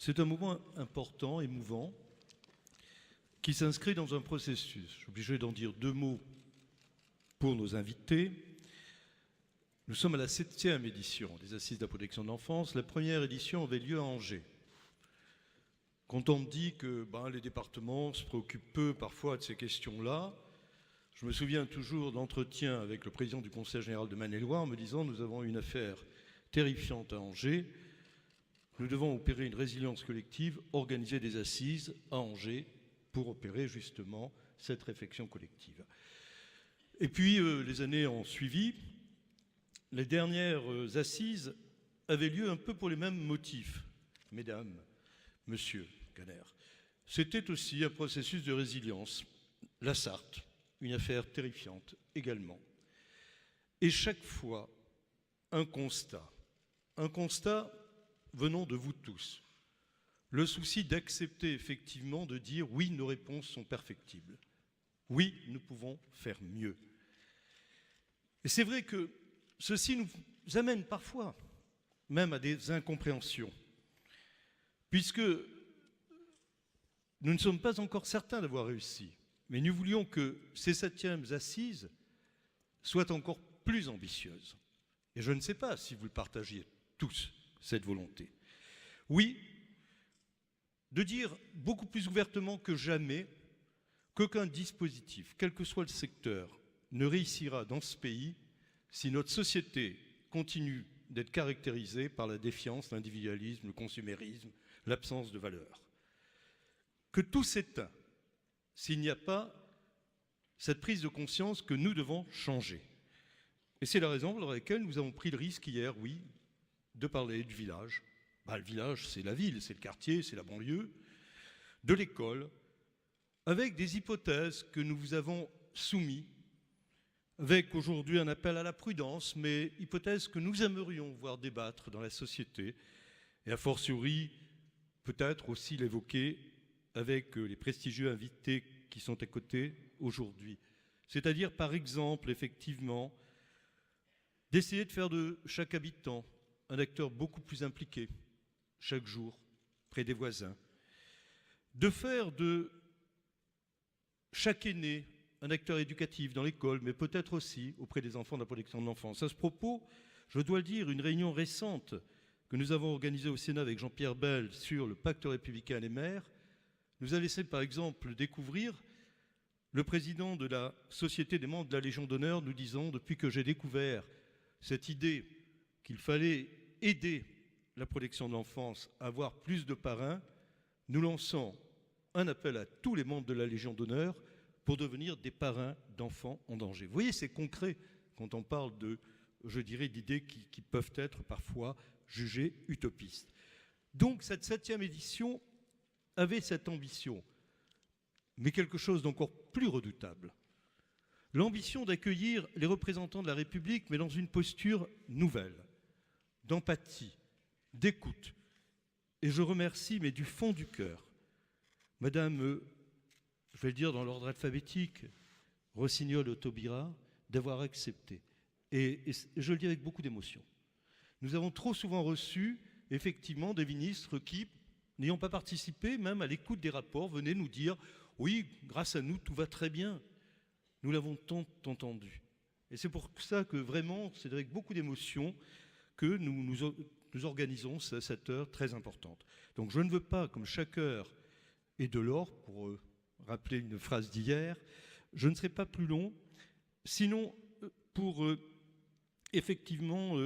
C'est un moment important, émouvant, qui s'inscrit dans un processus. Je suis obligé d'en dire deux mots pour nos invités. Nous sommes à la 7e édition des Assises de la protection de l'enfance. La première édition avait lieu à Angers. Quand on me dit que les départements se préoccupent peu parfois de ces questions-là, je me souviens toujours d'entretiens avec le président du Conseil général de Maine-et-Loire en me disant « Nous avons une affaire terrifiante à Angers. Nous devons opérer une résilience collective, organiser des assises à Angers pour opérer justement cette réflexion collective. » Et puis, les années ont suivi. Les dernières assises avaient lieu un peu pour les mêmes motifs, mesdames, monsieur Kanner. C'était aussi un processus de résilience. La Sarthe, une affaire terrifiante également. Et chaque fois, un constat venant de vous tous. Le souci d'accepter effectivement, de dire oui, nos réponses sont perfectibles. Oui, nous pouvons faire mieux. Et c'est vrai que ceci nous amène parfois même à des incompréhensions, puisque nous ne sommes pas encore certains d'avoir réussi, mais nous voulions que ces 7e assises soient encore plus ambitieuses. Et je ne sais pas si vous le partagiez tous, cette volonté. Oui, de dire beaucoup plus ouvertement que jamais qu'aucun dispositif, quel que soit le secteur, ne réussira dans ce pays si notre société continue d'être caractérisée par la défiance, l'individualisme, le consumérisme, l'absence de valeurs. Que tout s'éteint s'il n'y a pas cette prise de conscience que nous devons changer. Et c'est la raison pour laquelle nous avons pris le risque hier, oui, de parler du village. Le village, c'est la ville, c'est le quartier, c'est la banlieue, de l'école, avec des hypothèses que nous vous avons soumises, avec aujourd'hui un appel à la prudence, mais hypothèses que nous aimerions voir débattre dans la société, et a fortiori, peut-être aussi l'évoquer avec les prestigieux invités qui sont à côté aujourd'hui. C'est-à-dire, par exemple, effectivement, d'essayer de faire de chaque habitant un acteur beaucoup plus impliqué, chaque jour, près des voisins. De faire de chaque aîné un acteur éducatif dans l'école, mais peut-être aussi auprès des enfants de la protection de l'enfance. À ce propos, je dois le dire, une réunion récente que nous avons organisée au Sénat avec Jean-Pierre Bel sur le pacte républicain des maires nous a laissé par exemple découvrir le président de la Société des membres de la Légion d'honneur nous disant, depuis que j'ai découvert cette idée qu'il fallait aider la protection de l'enfance à avoir plus de parrains, nous lançons un appel à tous les membres de la Légion d'honneur pour devenir des parrains d'enfants en danger. Vous voyez, c'est concret quand on parle de, je dirais, d'idées qui peuvent être parfois jugées utopistes. Donc cette 7e édition avait cette ambition, mais quelque chose d'encore plus redoutable. L'ambition d'accueillir les représentants de la République, mais dans une posture nouvelle, d'empathie, d'écoute. Et je remercie, mais du fond du cœur, Madame, je vais le dire dans l'ordre alphabétique, Rossignol Taubira, d'avoir accepté. Et je le dis avec beaucoup d'émotion. Nous avons trop souvent reçu, effectivement, des ministres qui, n'ayant pas participé, même à l'écoute des rapports, venaient nous dire « Oui, grâce à nous, tout va très bien ». Nous l'avons tant entendu. Et c'est pour ça que vraiment, c'est avec beaucoup d'émotion que nous organisons cette heure très importante. Donc je ne veux pas, comme chaque heure est de l'or, pour rappeler une phrase d'hier, je ne serai pas plus long, sinon pour effectivement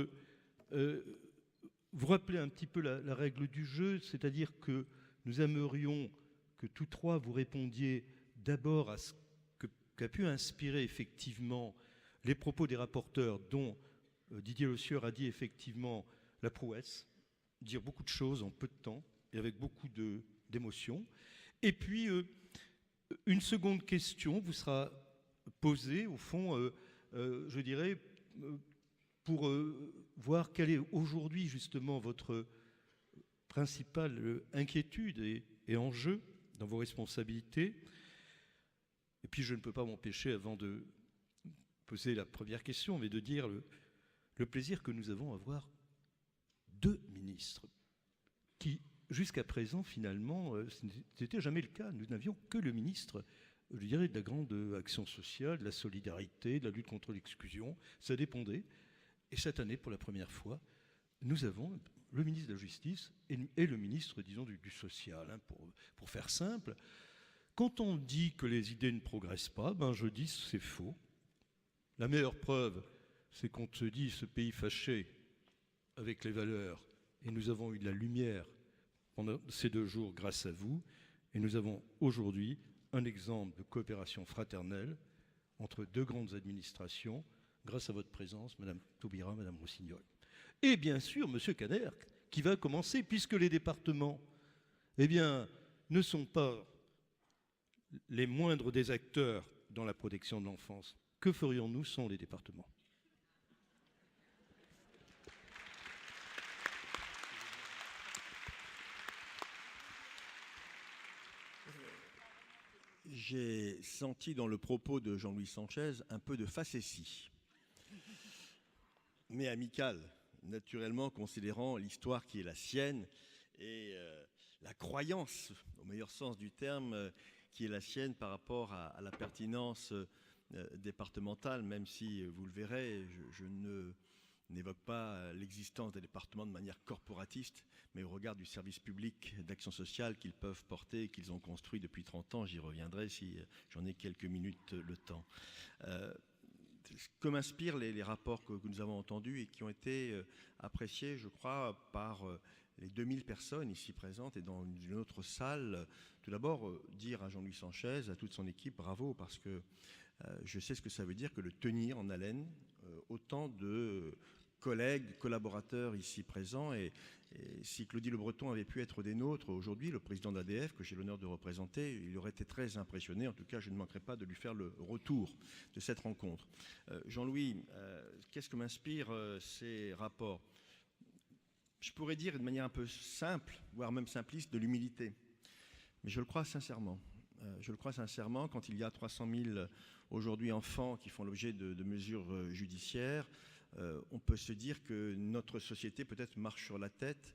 vous rappeler un petit peu la règle du jeu, c'est-à-dire que nous aimerions que tous trois vous répondiez d'abord à ce qu'a pu inspirer effectivement les propos des rapporteurs, dont Didier Le Sieur a dit effectivement la prouesse, dire beaucoup de choses en peu de temps et avec beaucoup d'émotion. Et puis, une seconde question vous sera posée, au fond, je dirais, pour voir quelle est aujourd'hui justement votre principale inquiétude et enjeu dans vos responsabilités. Et puis je ne peux pas m'empêcher, avant de poser la première question, mais de dire le plaisir que nous avons à voir deux ministres qui, jusqu'à présent, finalement, ce n'était jamais le cas. Nous n'avions que le ministre, je dirais, de la grande action sociale, de la solidarité, de la lutte contre l'exclusion. Ça dépendait. Et cette année, pour la première fois, nous avons le ministre de la Justice et le ministre, disons, du social, hein, pour faire simple. Quand on dit que les idées ne progressent pas, ben je dis c'est faux. La meilleure preuve, c'est qu'on se dit ce pays fâché avec les valeurs, et nous avons eu de la lumière pendant ces 2 jours grâce à vous, et nous avons aujourd'hui un exemple de coopération fraternelle entre 2 grandes administrations, grâce à votre présence, Madame Taubira, Madame Rossignol. Et bien sûr, Monsieur Caderc, qui va commencer, puisque les départements, eh bien, ne sont pas les moindres des acteurs dans la protection de l'enfance. Que ferions-nous sans les départements ? J'ai senti dans le propos de Jean-Louis Sanchez un peu de facétie, mais amicale, naturellement, considérant l'histoire qui est la sienne et la croyance, au meilleur sens du terme, qui est la sienne par rapport à la pertinence départementale, même si, vous le verrez, je n'évoque pas l'existence des départements de manière corporatiste, mais au regard du service public d'action sociale qu'ils peuvent porter et qu'ils ont construit depuis 30 ans. J'y reviendrai si j'en ai quelques minutes le temps. Que m'inspirent les rapports que nous avons entendus et qui ont été appréciés, je crois, par les 2000 personnes ici présentes et dans une autre salle. Tout d'abord, dire à Jean-Louis Sanchez, à toute son équipe, bravo, parce que je sais ce que ça veut dire que de tenir en haleine autant de collègues, collaborateurs ici présents. Et si Claudie Le Breton avait pu être des nôtres aujourd'hui, le président d'ADF, que j'ai l'honneur de représenter, il aurait été très impressionné. En tout cas, je ne manquerai pas de lui faire le retour de cette rencontre. Jean-Louis, qu'est-ce que m'inspirent ces rapports ? Je pourrais dire de manière un peu simple, voire même simpliste, de l'humilité. Mais je le crois sincèrement. Je le crois sincèrement, quand il y a 300 000 aujourd'hui enfants qui font l'objet de mesures judiciaires, on peut se dire que notre société peut-être marche sur la tête,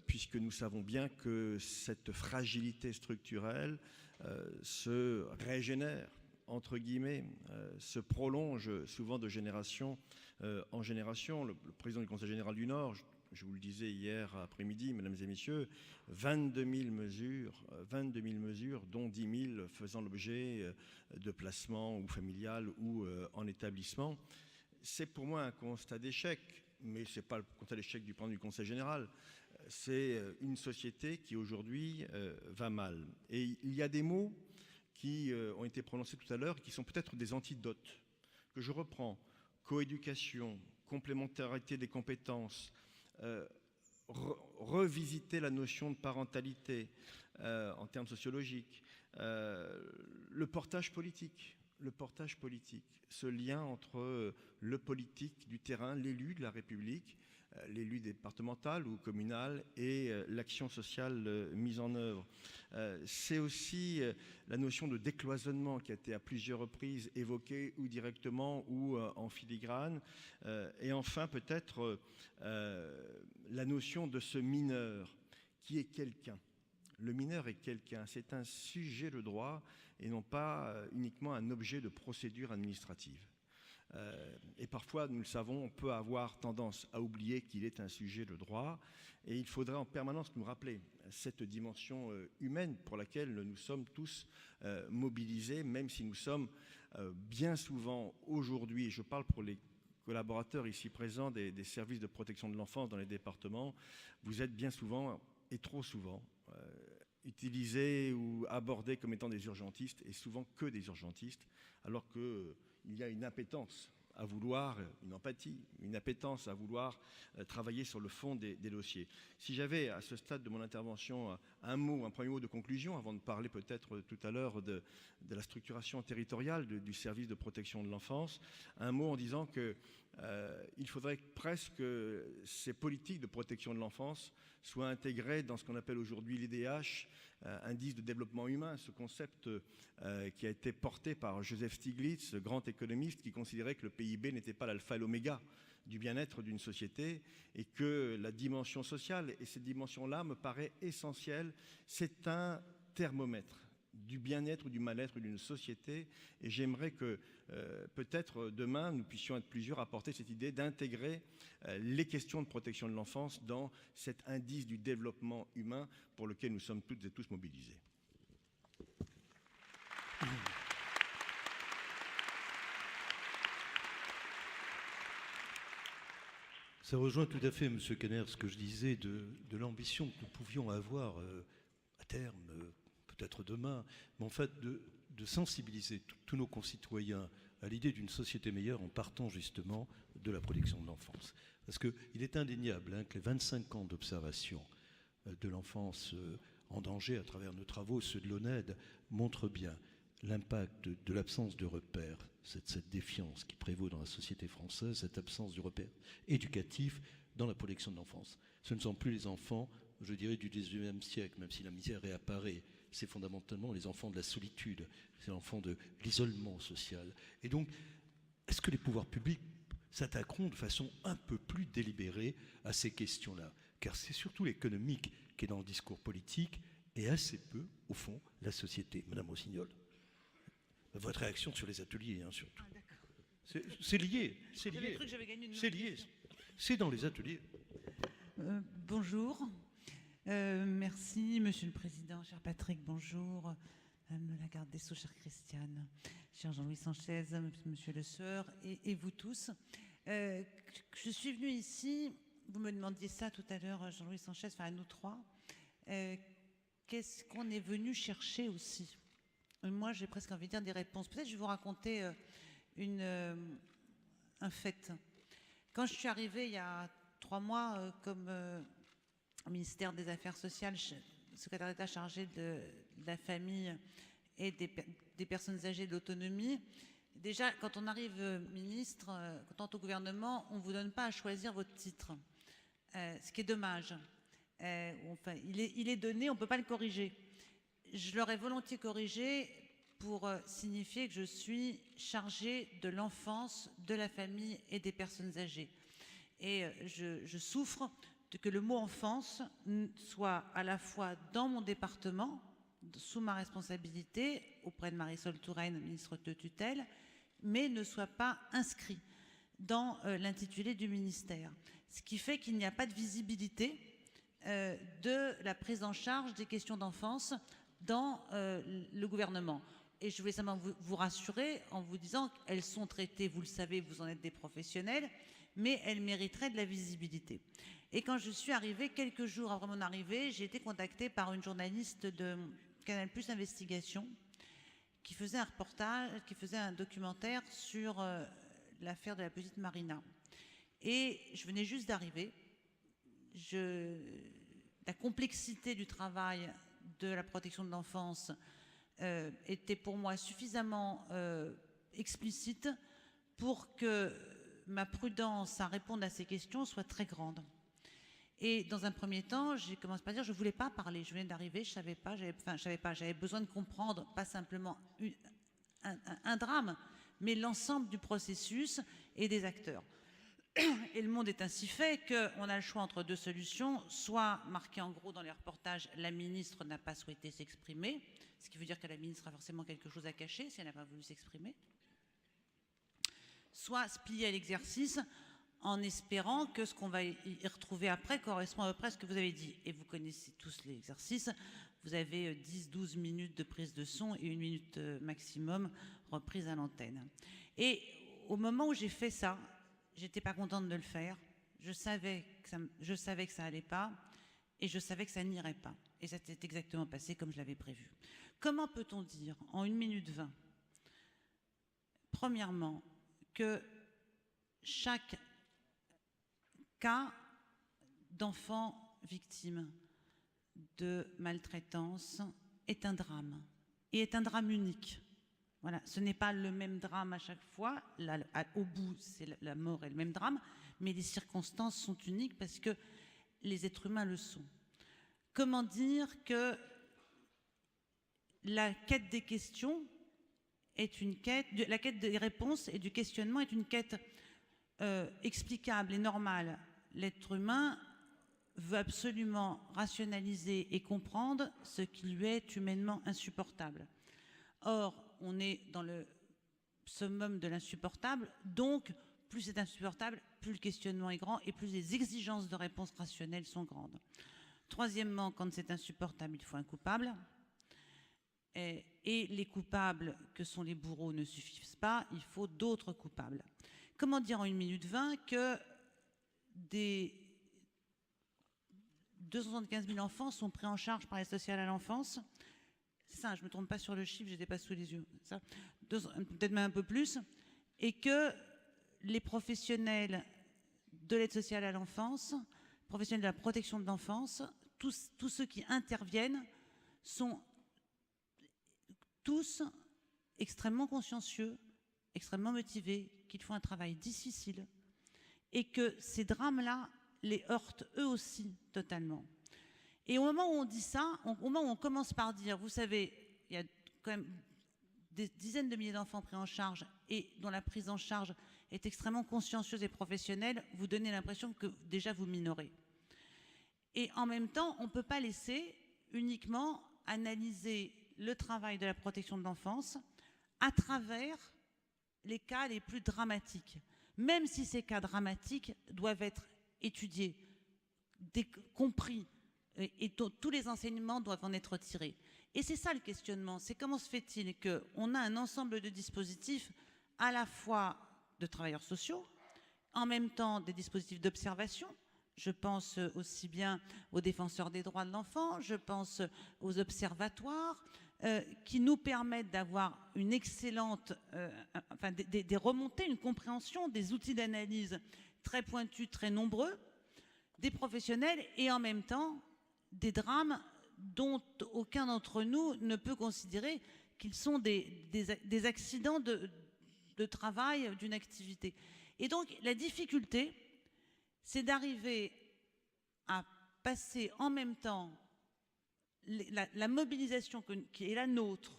puisque nous savons bien que cette fragilité structurelle se régénère, entre guillemets, se prolonge souvent de génération en génération. Le président du Conseil général du Nord, je vous le disais hier après-midi, mesdames et messieurs, 22 000 mesures, dont 10 000 faisant l'objet de placements ou familiales ou en établissement. C'est pour moi un constat d'échec, mais ce n'est pas le constat d'échec du plan du Conseil général. C'est une société qui aujourd'hui va mal. Et il y a des mots qui ont été prononcés tout à l'heure qui sont peut-être des antidotes, que je reprends. Coéducation, complémentarité des compétences, revisiter la notion de parentalité en termes sociologiques, le portage politique, ce lien entre le politique du terrain, l'élu de la République, l'élu départemental ou communal et l'action sociale mise en œuvre. C'est aussi la notion de décloisonnement qui a été à plusieurs reprises évoquée ou directement ou en filigrane. Et enfin, peut-être la notion de ce mineur qui est quelqu'un. Le mineur est quelqu'un, c'est un sujet de droit et non pas uniquement un objet de procédure administrative. Et parfois, nous le savons, on peut avoir tendance à oublier qu'il est un sujet de droit et il faudrait en permanence nous rappeler cette dimension humaine pour laquelle nous sommes tous mobilisés, même si nous sommes bien souvent aujourd'hui, et je parle pour les collaborateurs ici présents des services de protection de l'enfance dans les départements, vous êtes bien souvent et trop souvent utilisés ou abordés comme étant des urgentistes, et souvent que des urgentistes, alors qu'il y a une appétence à vouloir, une empathie, une appétence à vouloir travailler sur le fond des dossiers. Si j'avais, à ce stade de mon intervention, un premier mot de conclusion, avant de parler peut-être tout à l'heure de la structuration territoriale du service de protection de l'enfance, un mot en disant que il faudrait presque que ces politiques de protection de l'enfance soient intégrées dans ce qu'on appelle aujourd'hui l'IDH, indice de développement humain, ce concept qui a été porté par Joseph Stiglitz, grand économiste, qui considérait que le PIB n'était pas l'alpha et l'oméga du bien-être d'une société, et que la dimension sociale, et cette dimension-là me paraît essentielle, c'est un thermomètre du bien-être ou du mal-être d'une société, et j'aimerais que peut-être demain nous puissions être plusieurs à porter cette idée d'intégrer les questions de protection de l'enfance dans cet indice du développement humain pour lequel nous sommes toutes et tous mobilisés. Ça rejoint tout à fait, M. Kanner, ce que je disais de l'ambition que nous pouvions avoir à terme, peut-être demain, mais en fait de sensibiliser tous nos concitoyens à l'idée d'une société meilleure en partant justement de la protection de l'enfance. Parce qu'il est indéniable que les 25 ans d'observation de l'enfance en danger à travers nos travaux, ceux de l'ONED, montrent bien l'impact de l'absence de repères, cette défiance qui prévaut dans la société française, cette absence de repères éducatifs dans la protection de l'enfance. Ce ne sont plus les enfants, je dirais, du XIXe siècle, même si la misère réapparaît. C'est fondamentalement les enfants de la solitude, c'est l'enfant de l'isolement social. Et donc, est-ce que les pouvoirs publics s'attaqueront de façon un peu plus délibérée à ces questions-là? Car c'est surtout l'économique qui est dans le discours politique et assez peu, au fond, la société. Madame Rossignol, votre réaction sur les ateliers, hein, surtout. Ah, c'est lié, c'est lié. Cru que j'avais gagné une c'est lié. C'est dans les ateliers. Bonjour. Merci, Monsieur le Président, cher Patrick, bonjour. Madame la garde des Sceaux, chère Christiane, cher Jean-Louis Sanchez, Monsieur Le Sueur, et vous tous. Je suis venue ici, vous me demandiez ça tout à l'heure, Jean-Louis Sanchez, enfin à nous trois. Qu'est-ce qu'on est venu chercher aussi? Moi, j'ai presque envie de dire des réponses. Peut-être je vais vous raconter un fait. Quand je suis arrivée il y a 3 mois comme au ministère des Affaires sociales, secrétaire d'État chargé de la famille et des personnes âgées de l'autonomie, déjà, quand on arrive ministre, quand on est au gouvernement, on ne vous donne pas à choisir votre titre, ce qui est dommage. Enfin, il est donné, on ne peut pas le corriger. Je l'aurais volontiers corrigé pour signifier que je suis chargée de l'enfance, de la famille et des personnes âgées. Et je souffre de que le mot enfance soit à la fois dans mon département, sous ma responsabilité, auprès de Marisol Touraine, ministre de tutelle, mais ne soit pas inscrit dans l'intitulé du ministère. Ce qui fait qu'il n'y a pas de visibilité de la prise en charge des questions d'enfance dans le gouvernement. Et je voulais simplement vous rassurer en vous disant qu'elles sont traitées, vous le savez, vous en êtes des professionnels, mais elles mériteraient de la visibilité. Et quand je suis arrivée, quelques jours après mon arrivée, j'ai été contactée par une journaliste de Canal+ Investigation qui faisait un reportage, qui faisait un documentaire sur l'affaire de la petite Marina. Et je venais juste d'arriver. La complexité du travail de la protection de l'enfance était pour moi suffisamment explicite pour que ma prudence à répondre à ces questions soit très grande. Et dans un premier temps, j'ai commencé par dire je ne voulais pas parler. Je venais d'arriver, je ne savais pas, j'avais besoin de comprendre, pas simplement un drame, mais l'ensemble du processus et des acteurs. Et le monde est ainsi fait qu'on a le choix entre 2 solutions, soit marqué en gros dans les reportages, la ministre n'a pas souhaité s'exprimer, ce qui veut dire que la ministre a forcément quelque chose à cacher si elle n'a pas voulu s'exprimer, soit se plier à l'exercice en espérant que ce qu'on va y retrouver après correspond à peu près à ce que vous avez dit. Et vous connaissez tous l'exercice, vous avez 10-12 minutes de prise de son et 1 minute maximum reprise à l'antenne. Et au moment où j'ai fait ça, j'étais pas contente de le faire. Je savais que ça allait pas et je savais que ça n'irait pas. Et ça s'est exactement passé comme je l'avais prévu. Comment peut-on dire en 1 minute 20, premièrement, que chaque cas d'enfant victime de maltraitance est un drame et est un drame unique Voilà, ce n'est pas le même drame à chaque fois. Au bout, la mort est le même drame, mais les circonstances sont uniques parce que les êtres humains le sont. Comment dire que la quête des questions est une quête, la quête des réponses et du questionnement est une quête explicable et normale. L'être humain veut absolument rationaliser et comprendre ce qui lui est humainement insupportable. Or, on est dans le summum de l'insupportable, donc plus c'est insupportable, plus le questionnement est grand et plus les exigences de réponse rationnelle sont grandes. Troisièmement, quand c'est insupportable, il faut un coupable. Et les coupables que sont les bourreaux ne suffisent pas, il faut d'autres coupables. Comment dire en 1 minute 20 que des 275 000 enfants sont pris en charge par l'aide sociale à l'enfance? C'est ça, je ne me trompe pas sur le chiffre, je n'étais pas sous les yeux. Peut-être même un peu plus. Et que les professionnels de l'aide sociale à l'enfance, professionnels de la protection de l'enfance, tous ceux qui interviennent sont tous extrêmement consciencieux, extrêmement motivés, qu'ils font un travail difficile et que ces drames-là les heurtent eux aussi totalement. Et au moment où on dit ça, au moment où on commence par dire, vous savez, il y a quand même des dizaines de milliers d'enfants pris en charge et dont la prise en charge est extrêmement consciencieuse et professionnelle, vous donnez l'impression que déjà vous minorez. Et en même temps, on ne peut pas laisser uniquement analyser le travail de la protection de l'enfance à travers les cas les plus dramatiques, même si ces cas dramatiques doivent être étudiés, compris, et tous les enseignements doivent en être tirés. Et c'est ça le questionnement, c'est comment se fait-il qu'on a un ensemble de dispositifs à la fois de travailleurs sociaux, en même temps des dispositifs d'observation. Je pense aussi bien aux défenseurs des droits de l'enfant, je pense aux observatoires, qui nous permettent d'avoir une excellente, des remontées, une compréhension, des outils d'analyse très pointus, très nombreux, des professionnels et en même temps des drames dont aucun d'entre nous ne peut considérer qu'ils sont des accidents de travail, d'une activité. Et donc la difficulté, c'est d'arriver à passer en même temps la mobilisation qui est la nôtre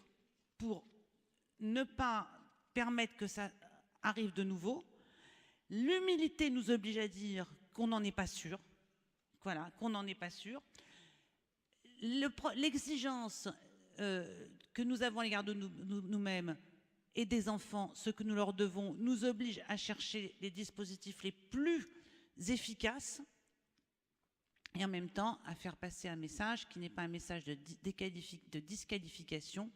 pour ne pas permettre que ça arrive de nouveau. L'humilité nous oblige à dire qu'on n'en est pas sûr. Voilà, qu'on n'en est pas sûr. L'exigence que nous avons à l'égard de nous-mêmes et des enfants, ce que nous leur devons, nous oblige à chercher les dispositifs les plus efficaces et en même temps à faire passer un message qui n'est pas un message de disqualification,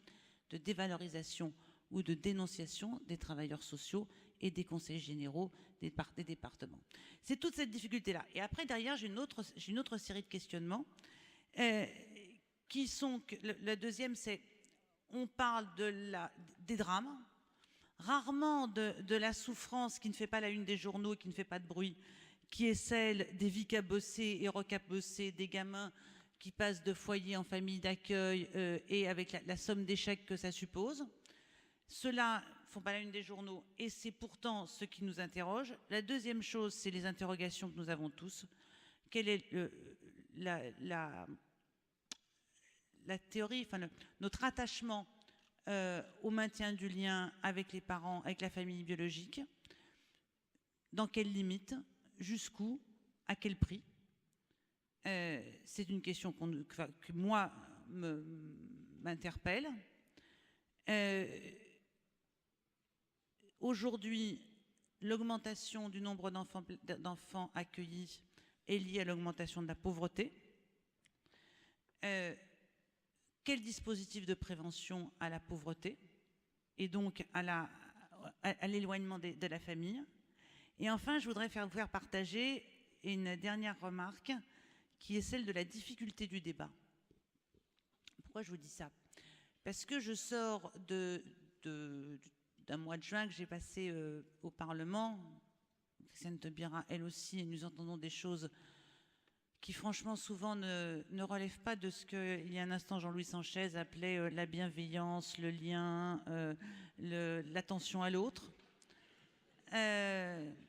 de dévalorisation ou de dénonciation des travailleurs sociaux et des conseils généraux des départements. C'est toute cette difficulté-là. Et après, derrière, j'ai une autre série de questionnements qui sont... La deuxième, c'est on parle des drames, rarement de la souffrance qui ne fait pas la une des journaux, qui ne fait pas de bruit, qui est celle des vies cabossées et recabossées, des gamins qui passent de foyer en famille d'accueil et avec la somme d'échecs que ça suppose. Ceux-là ne font pas la une des journaux et c'est pourtant ce qui nous interroge. La deuxième chose, c'est les interrogations que nous avons tous. Quelle est la théorie, notre attachement au maintien du lien avec les parents, avec la famille biologique? Dans quelles limites? Jusqu'où? À quel prix? C'est une question que moi m'interpelle. Aujourd'hui, l'augmentation du nombre d'enfants accueillis est liée à l'augmentation de la pauvreté. Quel dispositif de prévention à la pauvreté et donc à l'éloignement de la famille? Et enfin, je voudrais vous faire partager une dernière remarque qui est celle de la difficulté du débat. Pourquoi je vous dis ça? Parce que je sors d'un mois de juin que j'ai passé au Parlement. Christiane Taubira, elle aussi, et nous entendons des choses qui franchement souvent ne relèvent pas de ce qu'il y a un instant Jean-Louis Sanchez appelait la bienveillance, le lien, l'attention à l'autre.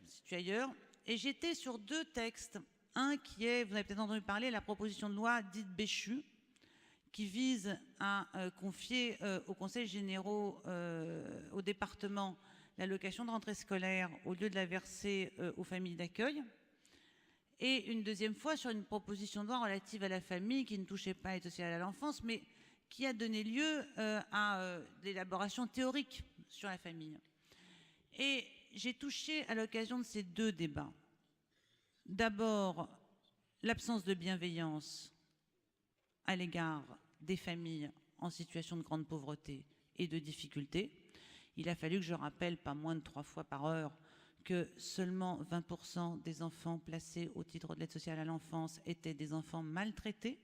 Situé ailleurs. Et j'étais sur 2 textes. Un qui est, vous avez peut-être entendu parler, la proposition de loi dite Béchu, qui vise à confier aux conseils généraux, au département, l'allocation de rentrée scolaire au lieu de la verser aux familles d'accueil. Et une deuxième fois sur une proposition de loi relative à la famille qui ne touchait pas à l'aide sociale à l'enfance, mais qui a donné lieu à l'élaboration théorique sur la famille. Et j'ai touché à l'occasion de ces 2 débats, d'abord l'absence de bienveillance à l'égard des familles en situation de grande pauvreté et de difficulté. Il a fallu que je rappelle pas moins de 3 fois par heure que seulement 20% des enfants placés au titre de l'aide sociale à l'enfance étaient des enfants maltraités.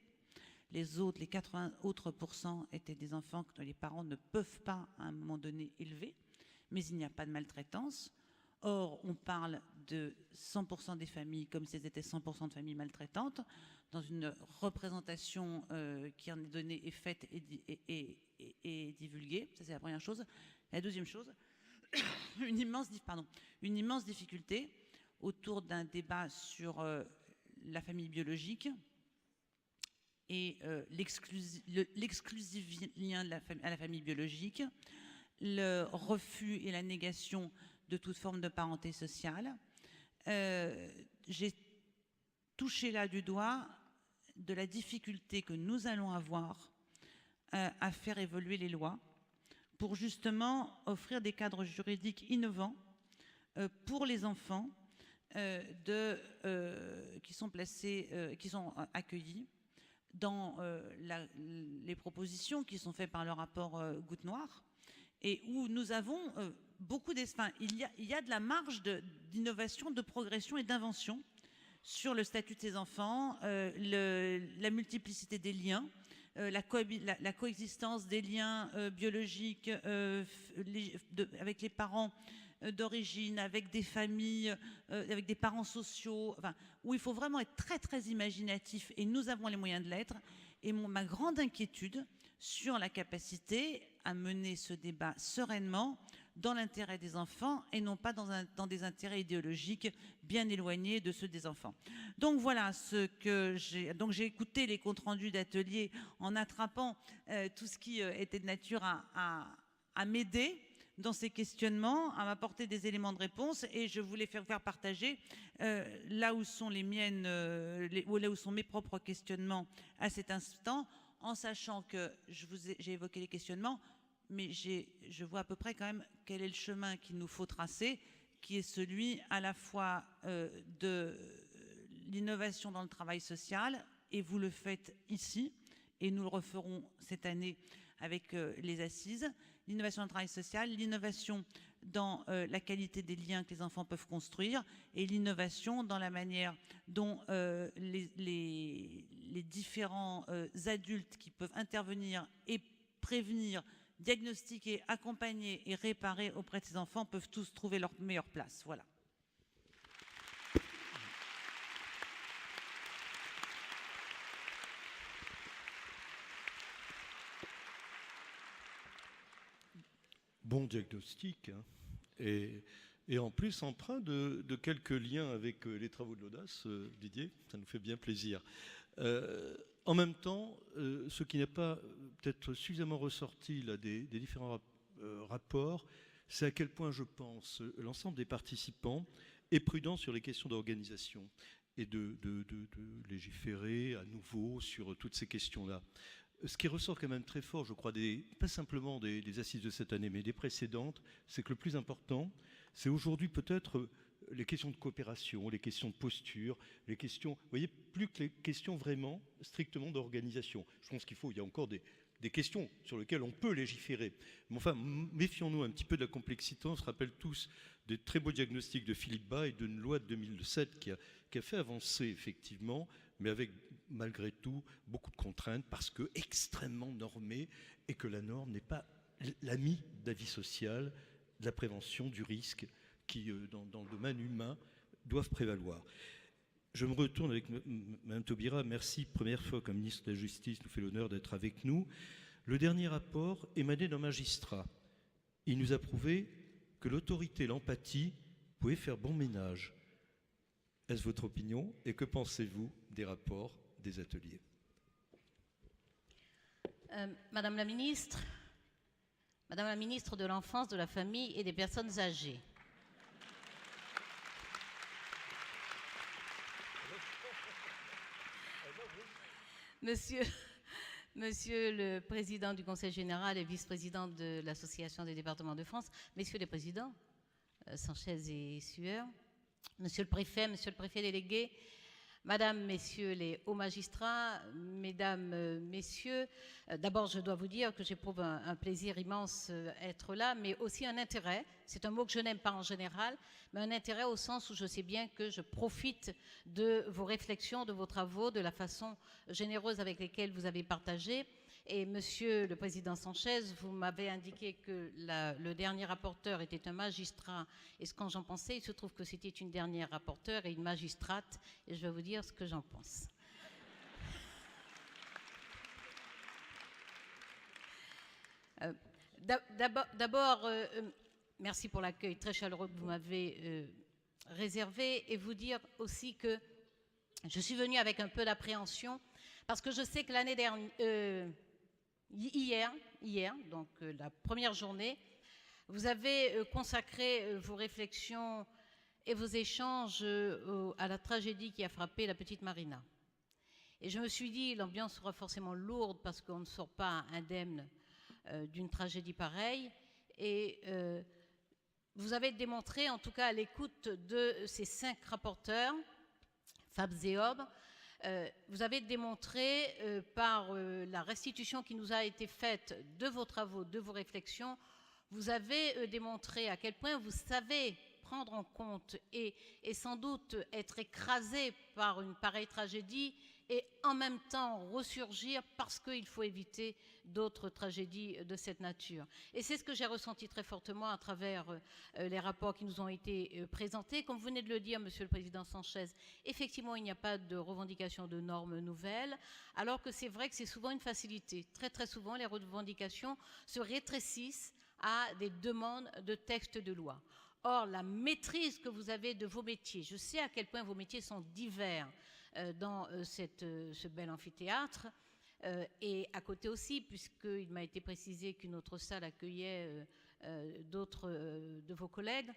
Les 80 autres pourcents étaient des enfants que les parents ne peuvent pas à un moment donné élever, mais il n'y a pas de maltraitance. Or, on parle de 100% des familles comme si c'était 100% de familles maltraitantes, dans une représentation qui en est donnée, est faite et divulguée. Ça, c'est la première chose. La deuxième chose, une immense difficulté autour d'un débat sur la famille biologique et l'exclusif lien à la famille biologique, le refus et la négation de toute forme de parenté sociale. J'ai touché là du doigt de la difficulté que nous allons avoir à faire évoluer les lois pour justement offrir des cadres juridiques innovants pour les enfants qui sont accueillis dans les propositions qui sont faites par le rapport Goutte Noire, et où nous avons beaucoup d'espace. Il y a de la marge d'innovation, de progression et d'invention sur le statut de ces enfants, la multiplicité des liens, la coexistence des liens biologiques avec les parents d'origine, avec des familles, avec des parents sociaux, enfin, où il faut vraiment être très très imaginatif, et nous avons les moyens de l'être. Et ma grande inquiétude sur la capacité à mener ce débat sereinement dans l'intérêt des enfants et non pas dans des intérêts idéologiques bien éloignés de ceux des enfants. Donc voilà ce que j'ai. Donc j'ai écouté les comptes rendus d'atelier en attrapant tout ce qui était de nature à m'aider dans ces questionnements, à m'apporter des éléments de réponse, et je voulais faire partager là où sont les miennes, là où sont mes propres questionnements à cet instant, en sachant que j'ai évoqué les questionnements, mais je vois à peu près quand même quel est le chemin qu'il nous faut tracer, qui est celui à la fois de l'innovation dans le travail social, et vous le faites ici, et nous le referons cette année avec les assises, l'innovation dans le travail social, l'innovation dans la qualité des liens que les enfants peuvent construire, et l'innovation dans la manière dont les différents adultes qui peuvent intervenir et prévenir, diagnostiquer, accompagner et réparer auprès de ces enfants peuvent tous trouver leur meilleure place. Voilà. Bon diagnostic, hein. Et en plus empreint de quelques liens avec les travaux de l'audace, Didier, ça nous fait bien plaisir. En même temps, ce qui n'est pas peut-être suffisamment ressorti là, des différents rapports, c'est à quel point, je pense, l'ensemble des participants est prudent sur les questions d'organisation et de légiférer à nouveau sur toutes ces questions-là. Ce qui ressort quand même très fort, je crois, pas simplement des assises de cette année, mais des précédentes, c'est que le plus important, c'est aujourd'hui peut-être les questions de coopération, les questions de posture, les questions, vous voyez, plus que les questions vraiment strictement d'organisation. Je pense il y a encore des questions sur lesquelles on peut légiférer. Mais enfin, méfions-nous un petit peu de la complexité. On se rappelle tous des très beaux diagnostics de Philippe Bas et d'une loi de 2007 qui a fait avancer effectivement, mais avec malgré tout beaucoup de contraintes parce que extrêmement normée, et que la norme n'est pas l'ami de la vie sociale, de la prévention du risque qui, dans le domaine humain, doivent prévaloir. Je me retourne avec Mme Taubira. Merci, première fois qu'un ministre de la Justice nous fait l'honneur d'être avec nous. Le dernier rapport émanait d'un magistrat. Il nous a prouvé que l'autorité et l'empathie pouvaient faire bon ménage. Est-ce votre opinion? Et que pensez-vous des rapports des ateliers? Madame la ministre de l'Enfance, de la Famille et des Personnes âgées. Monsieur le Président du Conseil général et vice-président de l'Association des départements de France, Messieurs les Présidents, Sanchez et Sueur, Monsieur le Préfet délégué, Madame, Messieurs les hauts magistrats, Mesdames, Messieurs, d'abord je dois vous dire que j'éprouve un plaisir immense à être là, mais aussi un intérêt, c'est un mot que je n'aime pas en général, mais un intérêt au sens où je sais bien que je profite de vos réflexions, de vos travaux, de la façon généreuse avec laquelle vous avez partagé. Et Monsieur le Président Sanchez, vous m'avez indiqué que le dernier rapporteur était un magistrat, et ce quand j'en pensais, il se trouve que c'était une dernière rapporteure et une magistrate, et je vais vous dire ce que j'en pense. D'abord, merci pour l'accueil très chaleureux que vous m'avez réservé, et vous dire aussi que je suis venue avec un peu d'appréhension, parce que je sais que l'année dernière, hier, donc la première journée, vous avez consacré vos réflexions et vos échanges à la tragédie qui a frappé la petite Marina. Et je me suis dit, l'ambiance sera forcément lourde parce qu'on ne sort pas indemne d'une tragédie pareille. Et vous avez démontré, en tout cas à l'écoute de ces 5 rapporteurs, Fabs et Hobbes, vous avez démontré par la restitution qui nous a été faite de vos travaux, de vos réflexions, vous avez démontré à quel point vous savez prendre en compte et sans doute être écrasé par une pareille tragédie et en même temps ressurgir parce qu'il faut éviter d'autres tragédies de cette nature. Et c'est ce que j'ai ressenti très fortement à travers les rapports qui nous ont été présentés. Comme vous venez de le dire, Monsieur le Président Sanchez, effectivement, il n'y a pas de revendication de normes nouvelles, alors que c'est vrai que c'est souvent une facilité. Très, très souvent, les revendications se rétrécissent à des demandes de textes de loi. Or, la maîtrise que vous avez de vos métiers, je sais à quel point vos métiers sont divers dans ce bel amphithéâtre, et à côté aussi, puisqu'il m'a été précisé qu'une autre salle accueillait d'autres de vos collègues,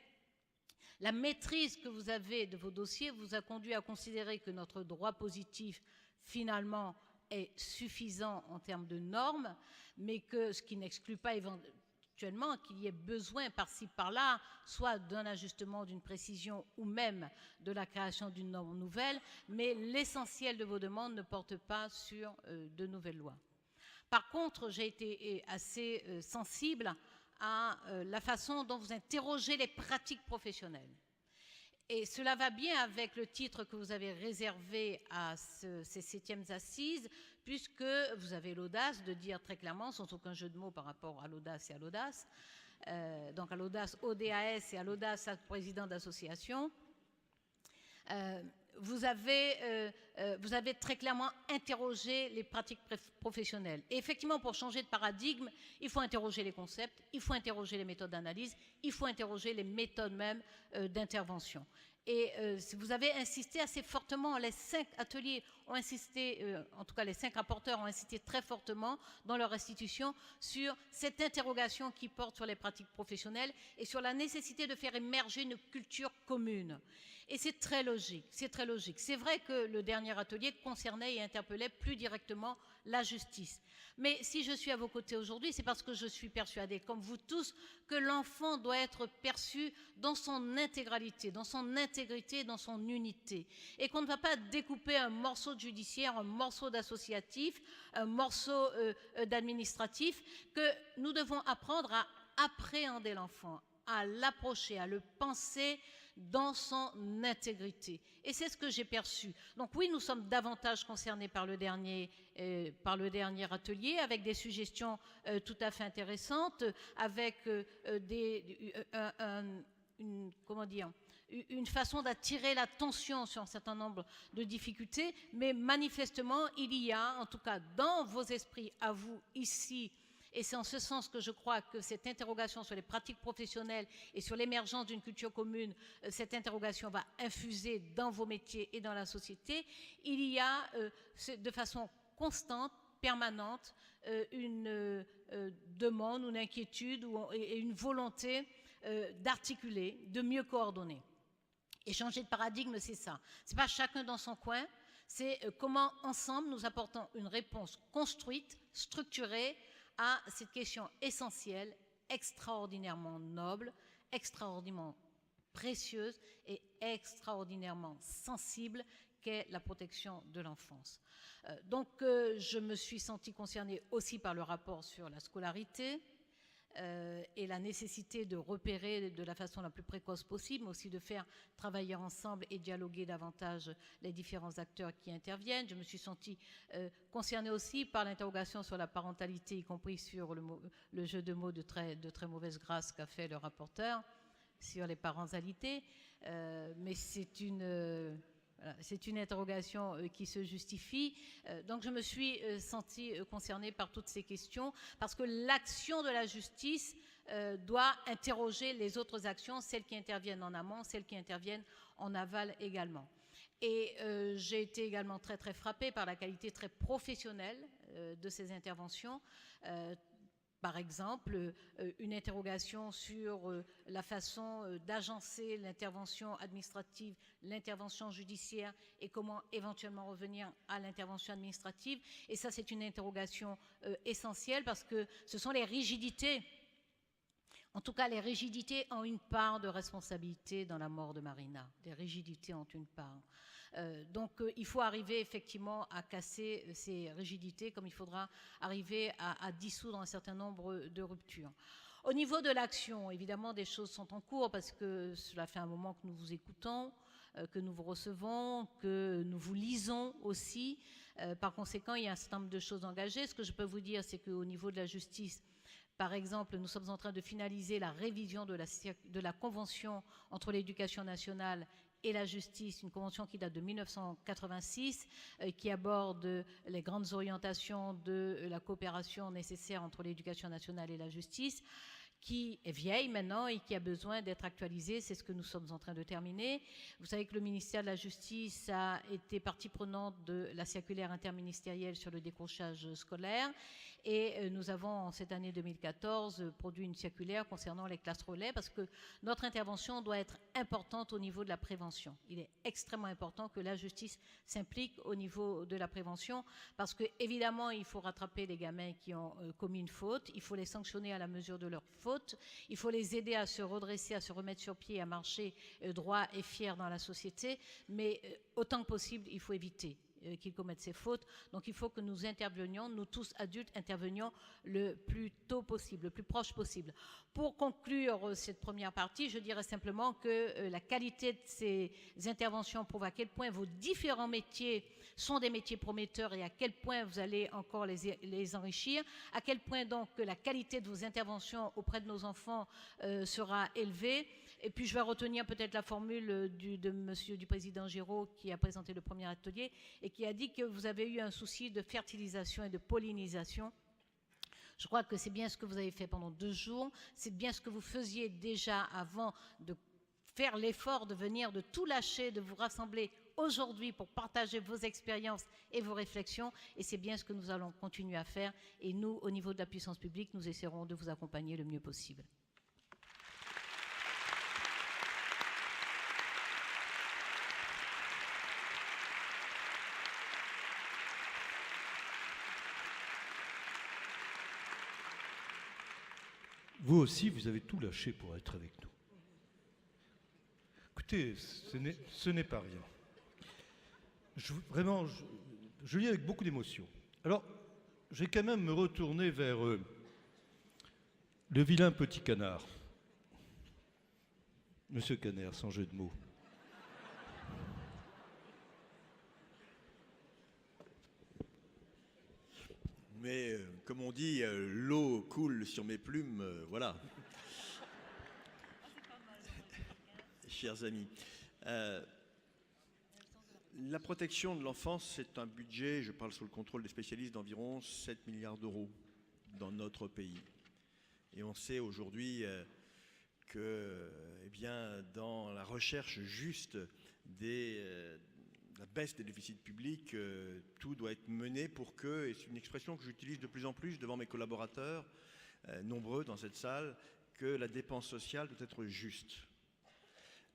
la maîtrise que vous avez de vos dossiers vous a conduit à considérer que notre droit positif, finalement, est suffisant en termes de normes, mais que ce qui n'exclut pas éventuellement qu'il y ait besoin par-ci par-là, soit d'un ajustement, d'une précision ou même de la création d'une norme nouvelle, mais l'essentiel de vos demandes ne porte pas sur de nouvelles lois. Par contre, j'ai été assez sensible à la façon dont vous interrogez les pratiques professionnelles. Et cela va bien avec le titre que vous avez réservé à ces 7e assises, puisque vous avez l'audace de dire très clairement, sans aucun jeu de mots par rapport à l'audace et à l'audace, donc à l'audace ODAS et à l'audace à président d'association, vous avez très clairement interrogé les pratiques professionnelles. Et effectivement, pour changer de paradigme, il faut interroger les concepts, il faut interroger les méthodes d'analyse, il faut interroger les méthodes même d'intervention. Et vous avez insisté assez fortement, les 5 ateliers ont insisté, en tout cas les 5 rapporteurs ont insisté très fortement dans leur restitution sur cette interrogation qui porte sur les pratiques professionnelles et sur la nécessité de faire émerger une culture commune. Et c'est très logique, c'est très logique. C'est vrai que le dernier atelier concernait et interpellait plus directement la justice. Mais si je suis à vos côtés aujourd'hui, c'est parce que je suis persuadée, comme vous tous, que l'enfant doit être perçu dans son intégralité, dans son intégrité, dans son unité. Et qu'on ne va pas découper un morceau de judiciaire, un morceau d'associatif, un morceau d'administratif, que nous devons apprendre à appréhender l'enfant, à l'approcher, à le penser dans son intégrité. Et c'est ce que j'ai perçu. Donc oui, nous sommes davantage concernés par le dernier atelier, avec des suggestions tout à fait intéressantes, avec une façon d'attirer l'attention sur un certain nombre de difficultés, mais manifestement, il y a, en tout cas dans vos esprits, à vous, ici, et c'est en ce sens que je crois que cette interrogation sur les pratiques professionnelles et sur l'émergence d'une culture commune, cette interrogation va infuser dans vos métiers et dans la société. Il y a de façon constante, permanente, une demande, une inquiétude et une volonté d'articuler, de mieux coordonner. Et changer de paradigme, c'est ça. Ce n'est pas chacun dans son coin, c'est comment ensemble nous apportons une réponse construite, structurée, à cette question essentielle, extraordinairement noble, extraordinairement précieuse et extraordinairement sensible qu'est la protection de l'enfance. Donc je me suis sentie concernée aussi par le rapport sur la scolarité et la nécessité de repérer de la façon la plus précoce possible, mais aussi de faire travailler ensemble et dialoguer davantage les différents acteurs qui interviennent. Je me suis sentie concernée aussi par l'interrogation sur la parentalité, y compris sur le jeu de mots de très mauvaise grâce qu'a fait le rapporteur sur les parentalités, mais c'est une interrogation qui se justifie. Donc je me suis sentie concernée par toutes ces questions parce que l'action de la justice doit interroger les autres actions, celles qui interviennent en amont, celles qui interviennent en aval également. Et j'ai été également très très frappée par la qualité très professionnelle de ces interventions. Par exemple, une interrogation sur la façon d'agencer l'intervention administrative, l'intervention judiciaire et comment éventuellement revenir à l'intervention administrative. Et ça, c'est une interrogation essentielle parce que ce sont les rigidités. En tout cas, les rigidités ont une part de responsabilité dans la mort de Marina. Les rigidités ont une part. Donc il faut arriver effectivement à casser ces rigidités comme il faudra arriver à dissoudre un certain nombre de ruptures. Au niveau de l'action, évidemment, des choses sont en cours parce que cela fait un moment que nous vous écoutons, que nous vous recevons, que nous vous lisons aussi. Par conséquent, il y a un certain nombre de choses engagées. Ce que je peux vous dire, c'est qu'au niveau de la justice, par exemple, nous sommes en train de finaliser la révision de la convention entre l'éducation nationale et la justice, une convention qui date de 1986, qui aborde les grandes orientations de la coopération nécessaire entre l'éducation nationale et la justice, qui est vieille maintenant et qui a besoin d'être actualisée. C'est ce que nous sommes en train de terminer. Vous savez que le ministère de la Justice a été partie prenante de la circulaire interministérielle sur le décrochage scolaire et nous avons, en cette année 2014, produit une circulaire concernant les classes relais parce que notre intervention doit être importante au niveau de la prévention. Il est extrêmement important que la justice s'implique au niveau de la prévention parce que, évidemment, il faut rattraper les gamins qui ont commis une faute, il faut les sanctionner à la mesure de leur faute, il faut les aider à se redresser, à se remettre sur pied, à marcher droit et fier dans la société, mais autant que possible, il faut éviter qu'ils commettent ces fautes. Donc il faut que nous intervenions, nous tous adultes intervenions le plus tôt possible, le plus proche possible. Pour conclure cette première partie, je dirais simplement que la qualité de ces interventions prouve à quel point vos différents métiers sont des métiers prometteurs et à quel point vous allez encore les enrichir, à quel point donc la qualité de vos interventions auprès de nos enfants sera élevée. Et puis je vais retenir peut-être la formule du président Giraud qui a présenté le premier atelier et qui a dit que vous avez eu un souci de fertilisation et de pollinisation. Je crois que c'est bien ce que vous avez fait pendant 2 jours, c'est bien ce que vous faisiez déjà avant de faire l'effort de venir, de tout lâcher, de vous rassembler aujourd'hui pour partager vos expériences et vos réflexions, et c'est bien ce que nous allons continuer à faire, et nous, au niveau de la puissance publique, nous essaierons de vous accompagner le mieux possible. Vous aussi, vous avez tout lâché pour être avec nous. Écoutez, ce n'est pas rien. Vraiment, je lis avec beaucoup d'émotion. Alors, je vais quand même me retourner vers le vilain petit canard. Monsieur Caner, sans jeu de mots. Mais comme on dit, l'eau coule sur mes plumes, voilà. chers amis. La protection de l'enfance, c'est un budget, je parle sous le contrôle des spécialistes, d'environ 7 milliards d'euros dans notre pays. Et on sait aujourd'hui que, eh bien, dans la recherche juste la baisse des déficits publics, tout doit être mené pour que, et c'est une expression que j'utilise de plus en plus devant mes collaborateurs, nombreux dans cette salle, que la dépense sociale doit être juste.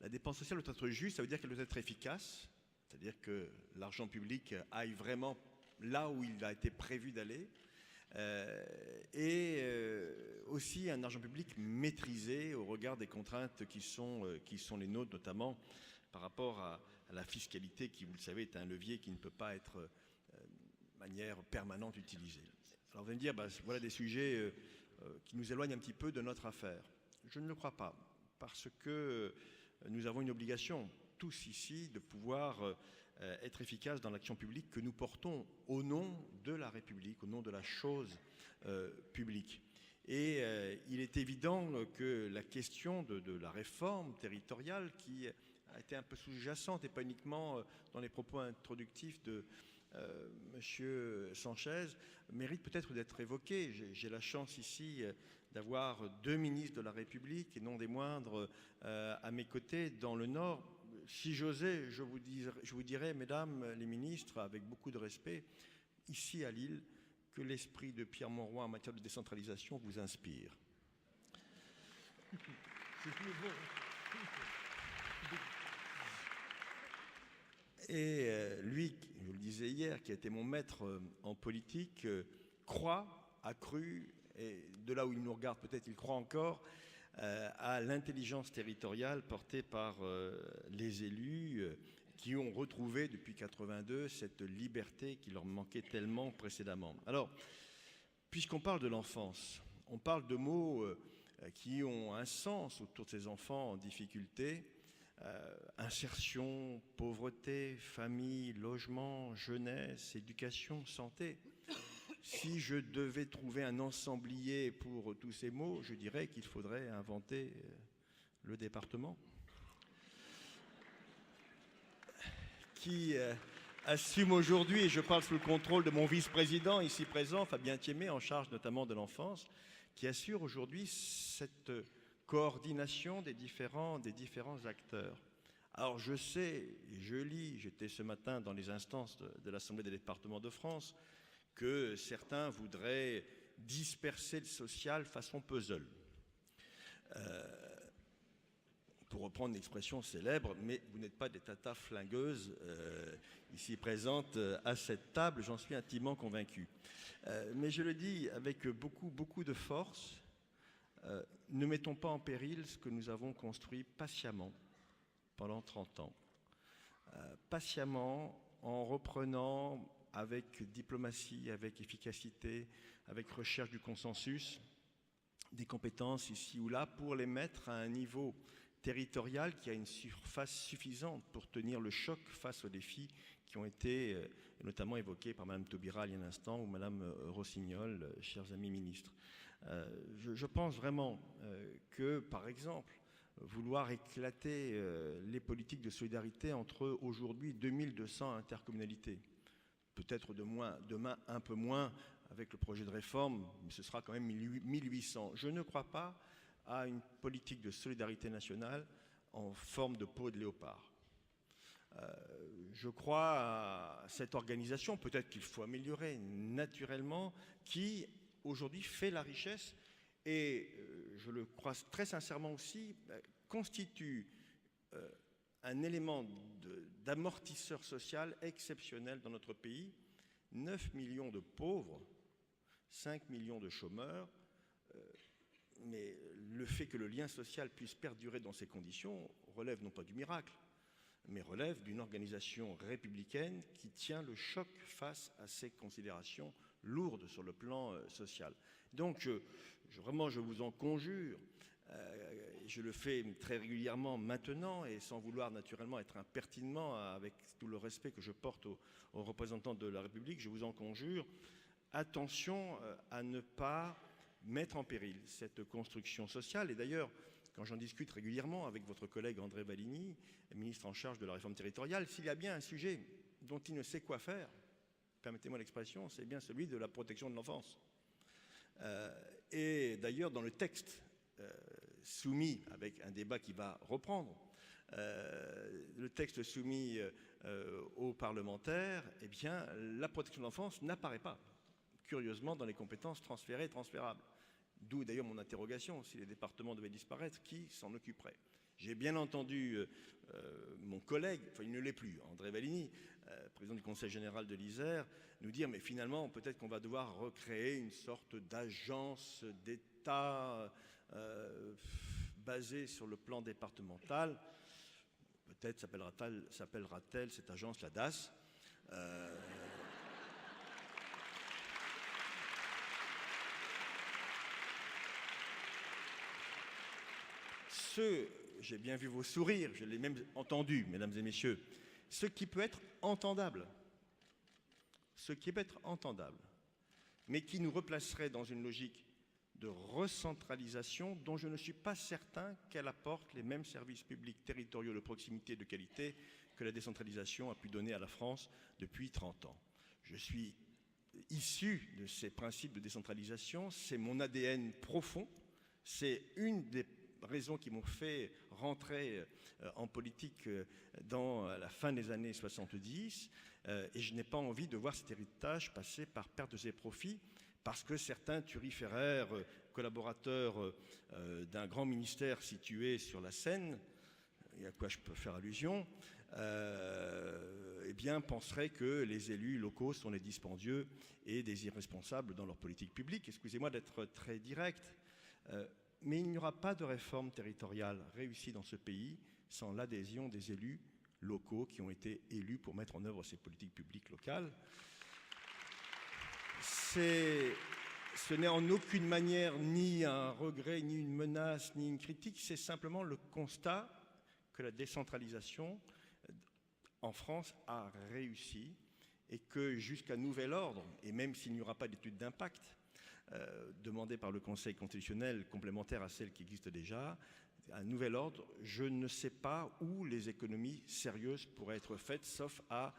La dépense sociale doit être juste, ça veut dire qu'elle doit être efficace, c'est-à-dire que l'argent public aille vraiment là où il a été prévu d'aller, et aussi un argent public maîtrisé au regard des contraintes qui sont les nôtres, notamment par rapport à la fiscalité qui, vous le savez, est un levier qui ne peut pas être de manière permanente utilisé. Alors vous allez me dire, voilà des sujets qui nous éloignent un petit peu de notre affaire. Je ne le crois pas, parce que nous avons une obligation, tous ici, de pouvoir être efficaces dans l'action publique que nous portons au nom de la République, au nom de la chose publique. Et il est évident que la question de la réforme territoriale, qui a été un peu sous-jacente et pas uniquement dans les propos introductifs de M. Sanchez, mérite peut-être d'être évoquée. J'ai la chance ici d'avoir 2 ministres de la République, et non des moindres, à mes côtés dans le Nord. Si j'osais, je vous dirais, mesdames les ministres, avec beaucoup de respect, ici à Lille, que l'esprit de Pierre Mauroy en matière de décentralisation vous inspire. Et lui, je le disais hier, qui a été mon maître en politique, a cru, et de là où il nous regarde peut-être il croit encore, à l'intelligence territoriale portée par les élus qui ont retrouvé depuis 1982 cette liberté qui leur manquait tellement précédemment. Alors, puisqu'on parle de l'enfance, on parle de mots qui ont un sens autour de ces enfants en difficulté. Insertion, pauvreté, famille, logement, jeunesse, éducation, santé. Si je devais trouver un ensemblier pour tous ces mots, je dirais qu'il faudrait inventer le département qui assume aujourd'hui, et je parle sous le contrôle de mon vice-président ici présent, Fabien Thiémet, en charge notamment de l'enfance, qui assure aujourd'hui cette coordination des différents acteurs. Alors je sais, je lis, j'étais ce matin dans les instances de l'Assemblée des départements de France, que certains voudraient disperser le social façon puzzle. Pour reprendre une expression célèbre, mais vous n'êtes pas des tatas flingueuses ici présentes à cette table, j'en suis intimement convaincu. Mais je le dis avec beaucoup de force, ne mettons pas en péril ce que nous avons construit patiemment pendant 30 ans. Patiemment, en reprenant avec diplomatie, avec efficacité, avec recherche du consensus, des compétences ici ou là pour les mettre à un niveau territorial qui a une surface suffisante pour tenir le choc face aux défis qui ont été notamment évoqués par Mme Taubira il y a un instant ou Mme Rossignol, chers amis ministres. Je pense vraiment que, par exemple, vouloir éclater les politiques de solidarité entre aujourd'hui 2200 intercommunalités, peut-être demain un peu moins avec le projet de réforme, mais ce sera quand même 1800. Je ne crois pas à une politique de solidarité nationale en forme de peau de léopard. Je crois à cette organisation, peut-être qu'il faut améliorer naturellement, qui aujourd'hui fait la richesse et, je le crois très sincèrement aussi, constitue un élément d'amortisseur social exceptionnel dans notre pays. 9 millions de pauvres, 5 millions de chômeurs, mais le fait que le lien social puisse perdurer dans ces conditions relève non pas du miracle, mais relève d'une organisation républicaine qui tient le choc face à ces considérations lourdes sur le plan social. Donc, vraiment, je vous en conjure, je le fais très régulièrement maintenant et sans vouloir naturellement être impertinemment, avec tout le respect que je porte aux représentants de la République, je vous en conjure, attention à ne pas mettre en péril cette construction sociale. Et d'ailleurs, quand j'en discute régulièrement avec votre collègue André Valigny, ministre en charge de la réforme territoriale, s'il y a bien un sujet dont il ne sait quoi faire, permettez-moi l'expression, c'est bien celui de la protection de l'enfance. Et d'ailleurs, dans le texte soumis, avec un débat qui va reprendre, le texte soumis aux parlementaires, eh bien, la protection de l'enfance n'apparaît pas, curieusement, dans les compétences transférées et transférables. D'où d'ailleurs mon interrogation, si les départements devaient disparaître, qui s'en occuperait? J'ai bien entendu mon collègue, enfin il ne l'est plus, André Valigny, président du Conseil général de l'Isère, nous dire mais finalement peut-être qu'on va devoir recréer une sorte d'agence d'État basée sur le plan départemental. Peut-être s'appellera-t-elle cette agence la DAS. J'ai bien vu vos sourires, je l'ai même entendu, mesdames et messieurs, ce qui peut être entendable, mais qui nous replacerait dans une logique de recentralisation dont je ne suis pas certain qu'elle apporte les mêmes services publics territoriaux de proximité et de qualité que la décentralisation a pu donner à la France depuis 30 ans. Je suis issu de ces principes de décentralisation, c'est mon ADN profond, c'est une des raisons qui m'ont fait rentrer en politique dans la fin des années 70 et je n'ai pas envie de voir cet héritage passer par perte de ses profits parce que certains turiféraires collaborateurs d'un grand ministère situé sur la Seine, et à quoi je peux faire allusion, eh bien, penseraient que les élus locaux sont des dispendieux et des irresponsables dans leur politique publique. Excusez-moi d'être très direct, mais il n'y aura pas de réforme territoriale réussie dans ce pays sans l'adhésion des élus locaux qui ont été élus pour mettre en œuvre ces politiques publiques locales. Ce n'est en aucune manière ni un regret, ni une menace, ni une critique, c'est simplement le constat que la décentralisation en France a réussi et que jusqu'à nouvel ordre, et même s'il n'y aura pas d'étude d'impact, demandée par le Conseil constitutionnel complémentaire à celle qui existe déjà, à nouvel ordre, je ne sais pas où les économies sérieuses pourraient être faites, sauf à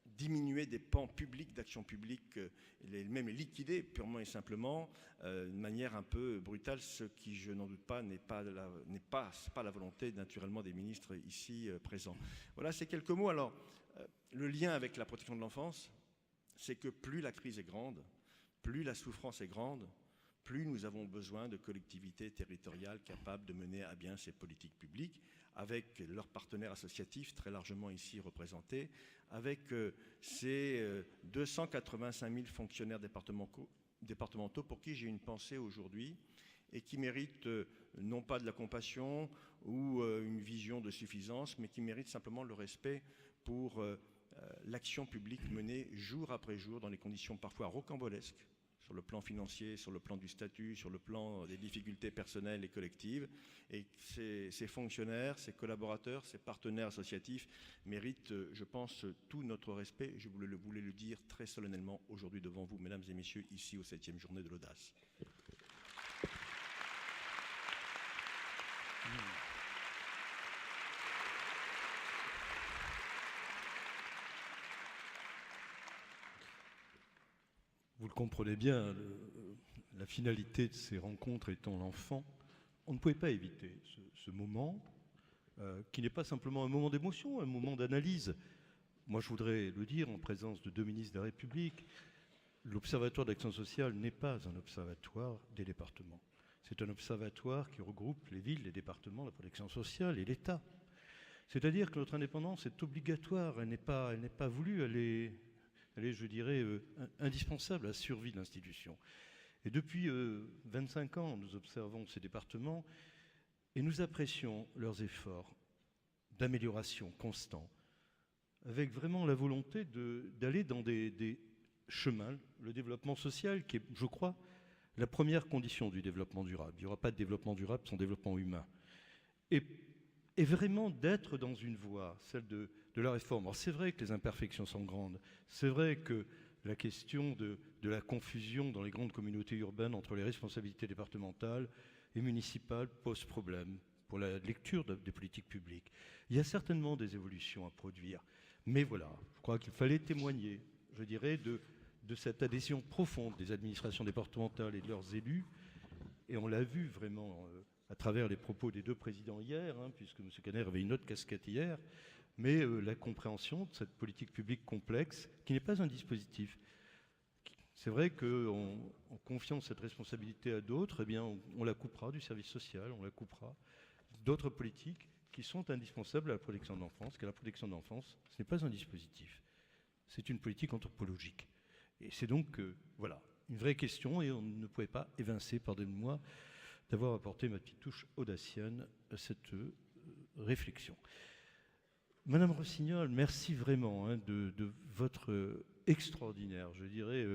diminuer des pans publics d'action publique, même liquider purement et simplement, de manière un peu brutale, ce qui, je n'en doute pas, n'est pas la volonté naturellement des ministres ici présents. Voilà ces quelques mots. Alors, le lien avec la protection de l'enfance, c'est que plus la crise est grande, plus la souffrance est grande, plus nous avons besoin de collectivités territoriales capables de mener à bien ces politiques publiques, avec leurs partenaires associatifs très largement ici représentés, avec ces 285 000 fonctionnaires départementaux pour qui j'ai une pensée aujourd'hui et qui méritent non pas de la compassion ou une vision de suffisance, mais qui méritent simplement le respect pour l'action publique menée jour après jour dans des conditions parfois rocambolesques, sur le plan financier, sur le plan du statut, sur le plan des difficultés personnelles et collectives. Et ces fonctionnaires, ces collaborateurs, ces partenaires associatifs méritent, je pense, tout notre respect. Je voulais le dire très solennellement aujourd'hui devant vous, mesdames et messieurs, ici au 7e journée de l'audace. Vous le comprenez bien, la finalité de ces rencontres étant l'enfant, on ne pouvait pas éviter ce moment qui n'est pas simplement un moment d'émotion, un moment d'analyse. Moi, je voudrais le dire en présence de deux ministres de la République, l'Observatoire d'action sociale n'est pas un observatoire des départements. C'est un observatoire qui regroupe les villes, les départements, la protection sociale et l'État. C'est-à-dire que notre indépendance est obligatoire, elle n'est pas voulue, elle est, je dirais, indispensable à la survie de l'institution. Et depuis 25 ans, nous observons ces départements et nous apprécions leurs efforts d'amélioration constants, avec vraiment la volonté d'aller dans des chemins, le développement social qui est, je crois, la première condition du développement durable. Il n'y aura pas de développement durable sans développement humain. Et vraiment d'être dans une voie, celle de la réforme. Alors c'est vrai que les imperfections sont grandes, c'est vrai que la question de la confusion dans les grandes communautés urbaines entre les responsabilités départementales, et municipales pose problème pour la lecture des politiques publiques. Il y a certainement des évolutions à produire, mais voilà, je crois qu'il fallait témoigner, je dirais, de cette adhésion profonde des administrations départementales et de leurs élus, et on l'a vu vraiment à travers les propos des deux présidents hier, hein, puisque M. Caner avait une autre casquette hier, mais la compréhension de cette politique publique complexe, qui n'est pas un dispositif. C'est vrai qu'en confiant cette responsabilité à d'autres, eh bien, on la coupera du service social, on la coupera d'autres politiques qui sont indispensables à la protection de l'enfance, car la protection de l'enfance, ce n'est pas un dispositif, c'est une politique anthropologique. Et c'est donc, voilà, une vraie question, et on ne pouvait pas évincer, pardonnez-moi, d'avoir apporté ma petite touche audacienne à cette réflexion. Madame Rossignol, merci vraiment hein, de votre extraordinaire, je dirais,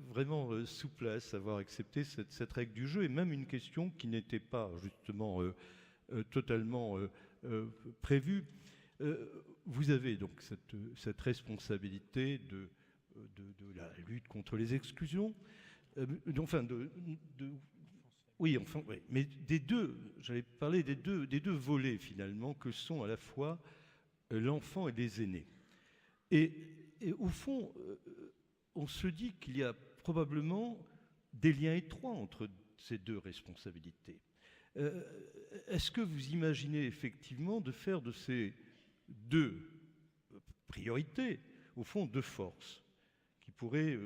vraiment souplesse, avoir accepté cette règle du jeu, et même une question qui n'était pas justement totalement prévue. Vous avez donc cette responsabilité de la lutte contre les exclusions, oui, mais j'allais parler des deux volets finalement que sont à la fois l'enfant et les aînés. Et au fond, on se dit qu'il y a probablement des liens étroits entre ces deux responsabilités. Est-ce que vous imaginez effectivement de faire de ces deux priorités, au fond, deux forces qui pourraient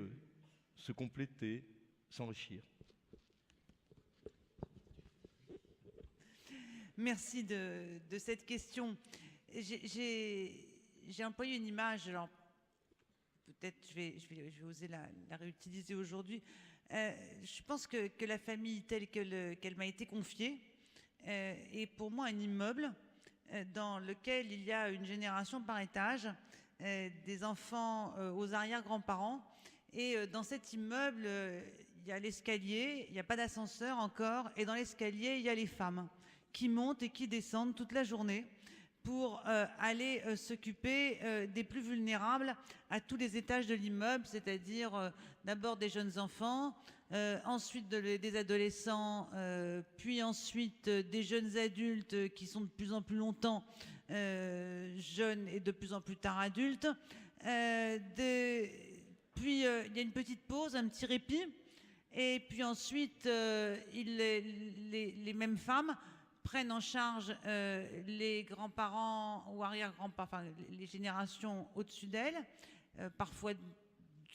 se compléter, s'enrichir? Merci de cette question. J'ai employé une image, alors peut-être je vais oser la réutiliser aujourd'hui. Je pense que la famille telle qu'elle m'a été confiée est pour moi un immeuble dans lequel il y a une génération par étage, des enfants aux arrière-grands-parents. Et dans cet immeuble, il y a l'escalier, il n'y a pas d'ascenseur encore, et dans l'escalier, il y a les femmes qui montent et qui descendent toute la journée pour aller s'occuper des plus vulnérables à tous les étages de l'immeuble, c'est-à-dire d'abord des jeunes enfants, ensuite des adolescents, puis ensuite des jeunes adultes qui sont de plus en plus longtemps jeunes et de plus en plus tard adultes. Puis il y a une petite pause, un petit répit, et puis ensuite les mêmes femmes prennent en charge les grands-parents ou arrière-grands-parents, enfin les générations au-dessus d'elles, parfois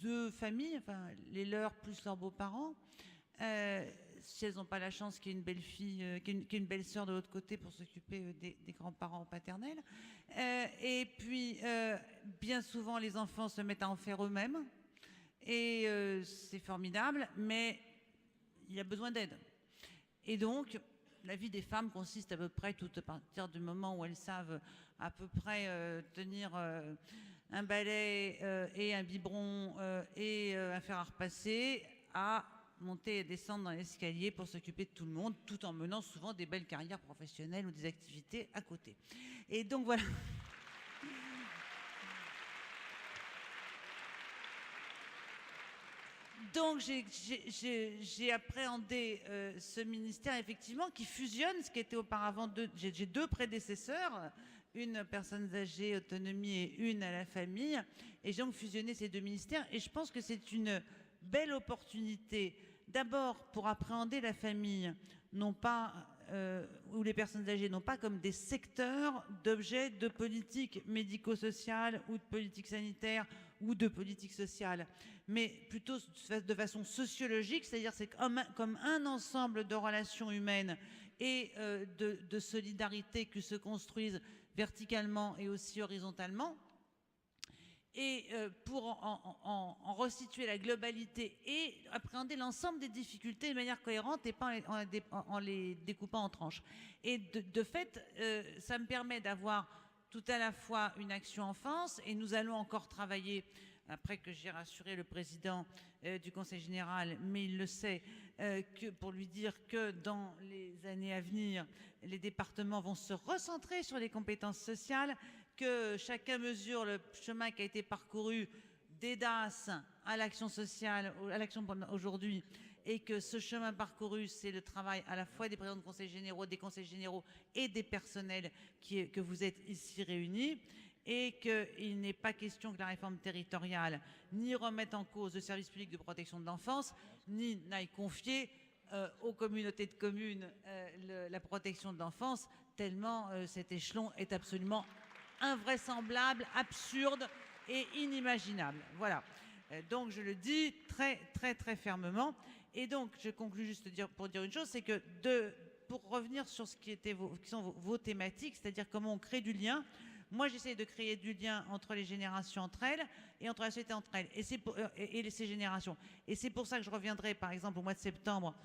deux familles, enfin les leurs plus leurs beaux-parents, si elles n'ont pas la chance qu'il y ait une belle-fille, qu'il y ait une belle-sœur de l'autre côté pour s'occuper des grands-parents paternels. Et puis bien souvent les enfants se mettent à en faire eux-mêmes, et c'est formidable, mais il y a besoin d'aide. Et donc la vie des femmes consiste à peu près, tout à partir du moment où elles savent à peu près tenir un balai et un biberon et un fer à repasser, à monter et descendre dans l'escalier pour s'occuper de tout le monde, tout en menant souvent des belles carrières professionnelles ou des activités à côté. Et donc voilà. Donc j'ai appréhendé ce ministère effectivement qui fusionne ce qui était auparavant j'ai deux prédécesseurs, une personnes âgées, autonomie et une à la famille, et j'ai donc fusionné ces deux ministères, et je pense que c'est une belle opportunité d'abord pour appréhender la famille, non pas ou les personnes âgées, non pas comme des secteurs d'objets de politique médico-sociale ou de politique sanitaire ou de politique sociale, mais plutôt de façon sociologique, c'est-à-dire c'est comme un ensemble de relations humaines et de solidarité qui se construisent verticalement et aussi horizontalement. Et pour en resituer la globalité et appréhender l'ensemble des difficultés de manière cohérente et pas en les découpant en tranches. Et de fait, ça me permet d'avoir tout à la fois une action enfance, et nous allons encore travailler, après que j'ai rassuré le président du Conseil général, mais il le sait, pour lui dire que dans les années à venir, les départements vont se recentrer sur les compétences sociales, que chacun mesure le chemin qui a été parcouru des DAS à l'action sociale, à l'action aujourd'hui, et que ce chemin parcouru, c'est le travail à la fois des présidents de conseils généraux, des conseils généraux et des personnels que vous êtes ici réunis, et qu'il n'est pas question que la réforme territoriale ni remette en cause le service public de protection de l'enfance, ni n'aille confier aux communautés de communes la protection de l'enfance, tellement cet échelon est absolument invraisemblable, absurde et inimaginable. Voilà. Donc je le dis très très très fermement. Et donc je conclus juste pour dire une chose, c'est que pour revenir sur ce qui sont vos thématiques, c'est-à-dire comment on crée du lien. Moi, j'essaie de créer du lien entre les générations entre elles et entre la société entre elles et ces générations. Et c'est pour ça que je reviendrai, par exemple, au mois de septembre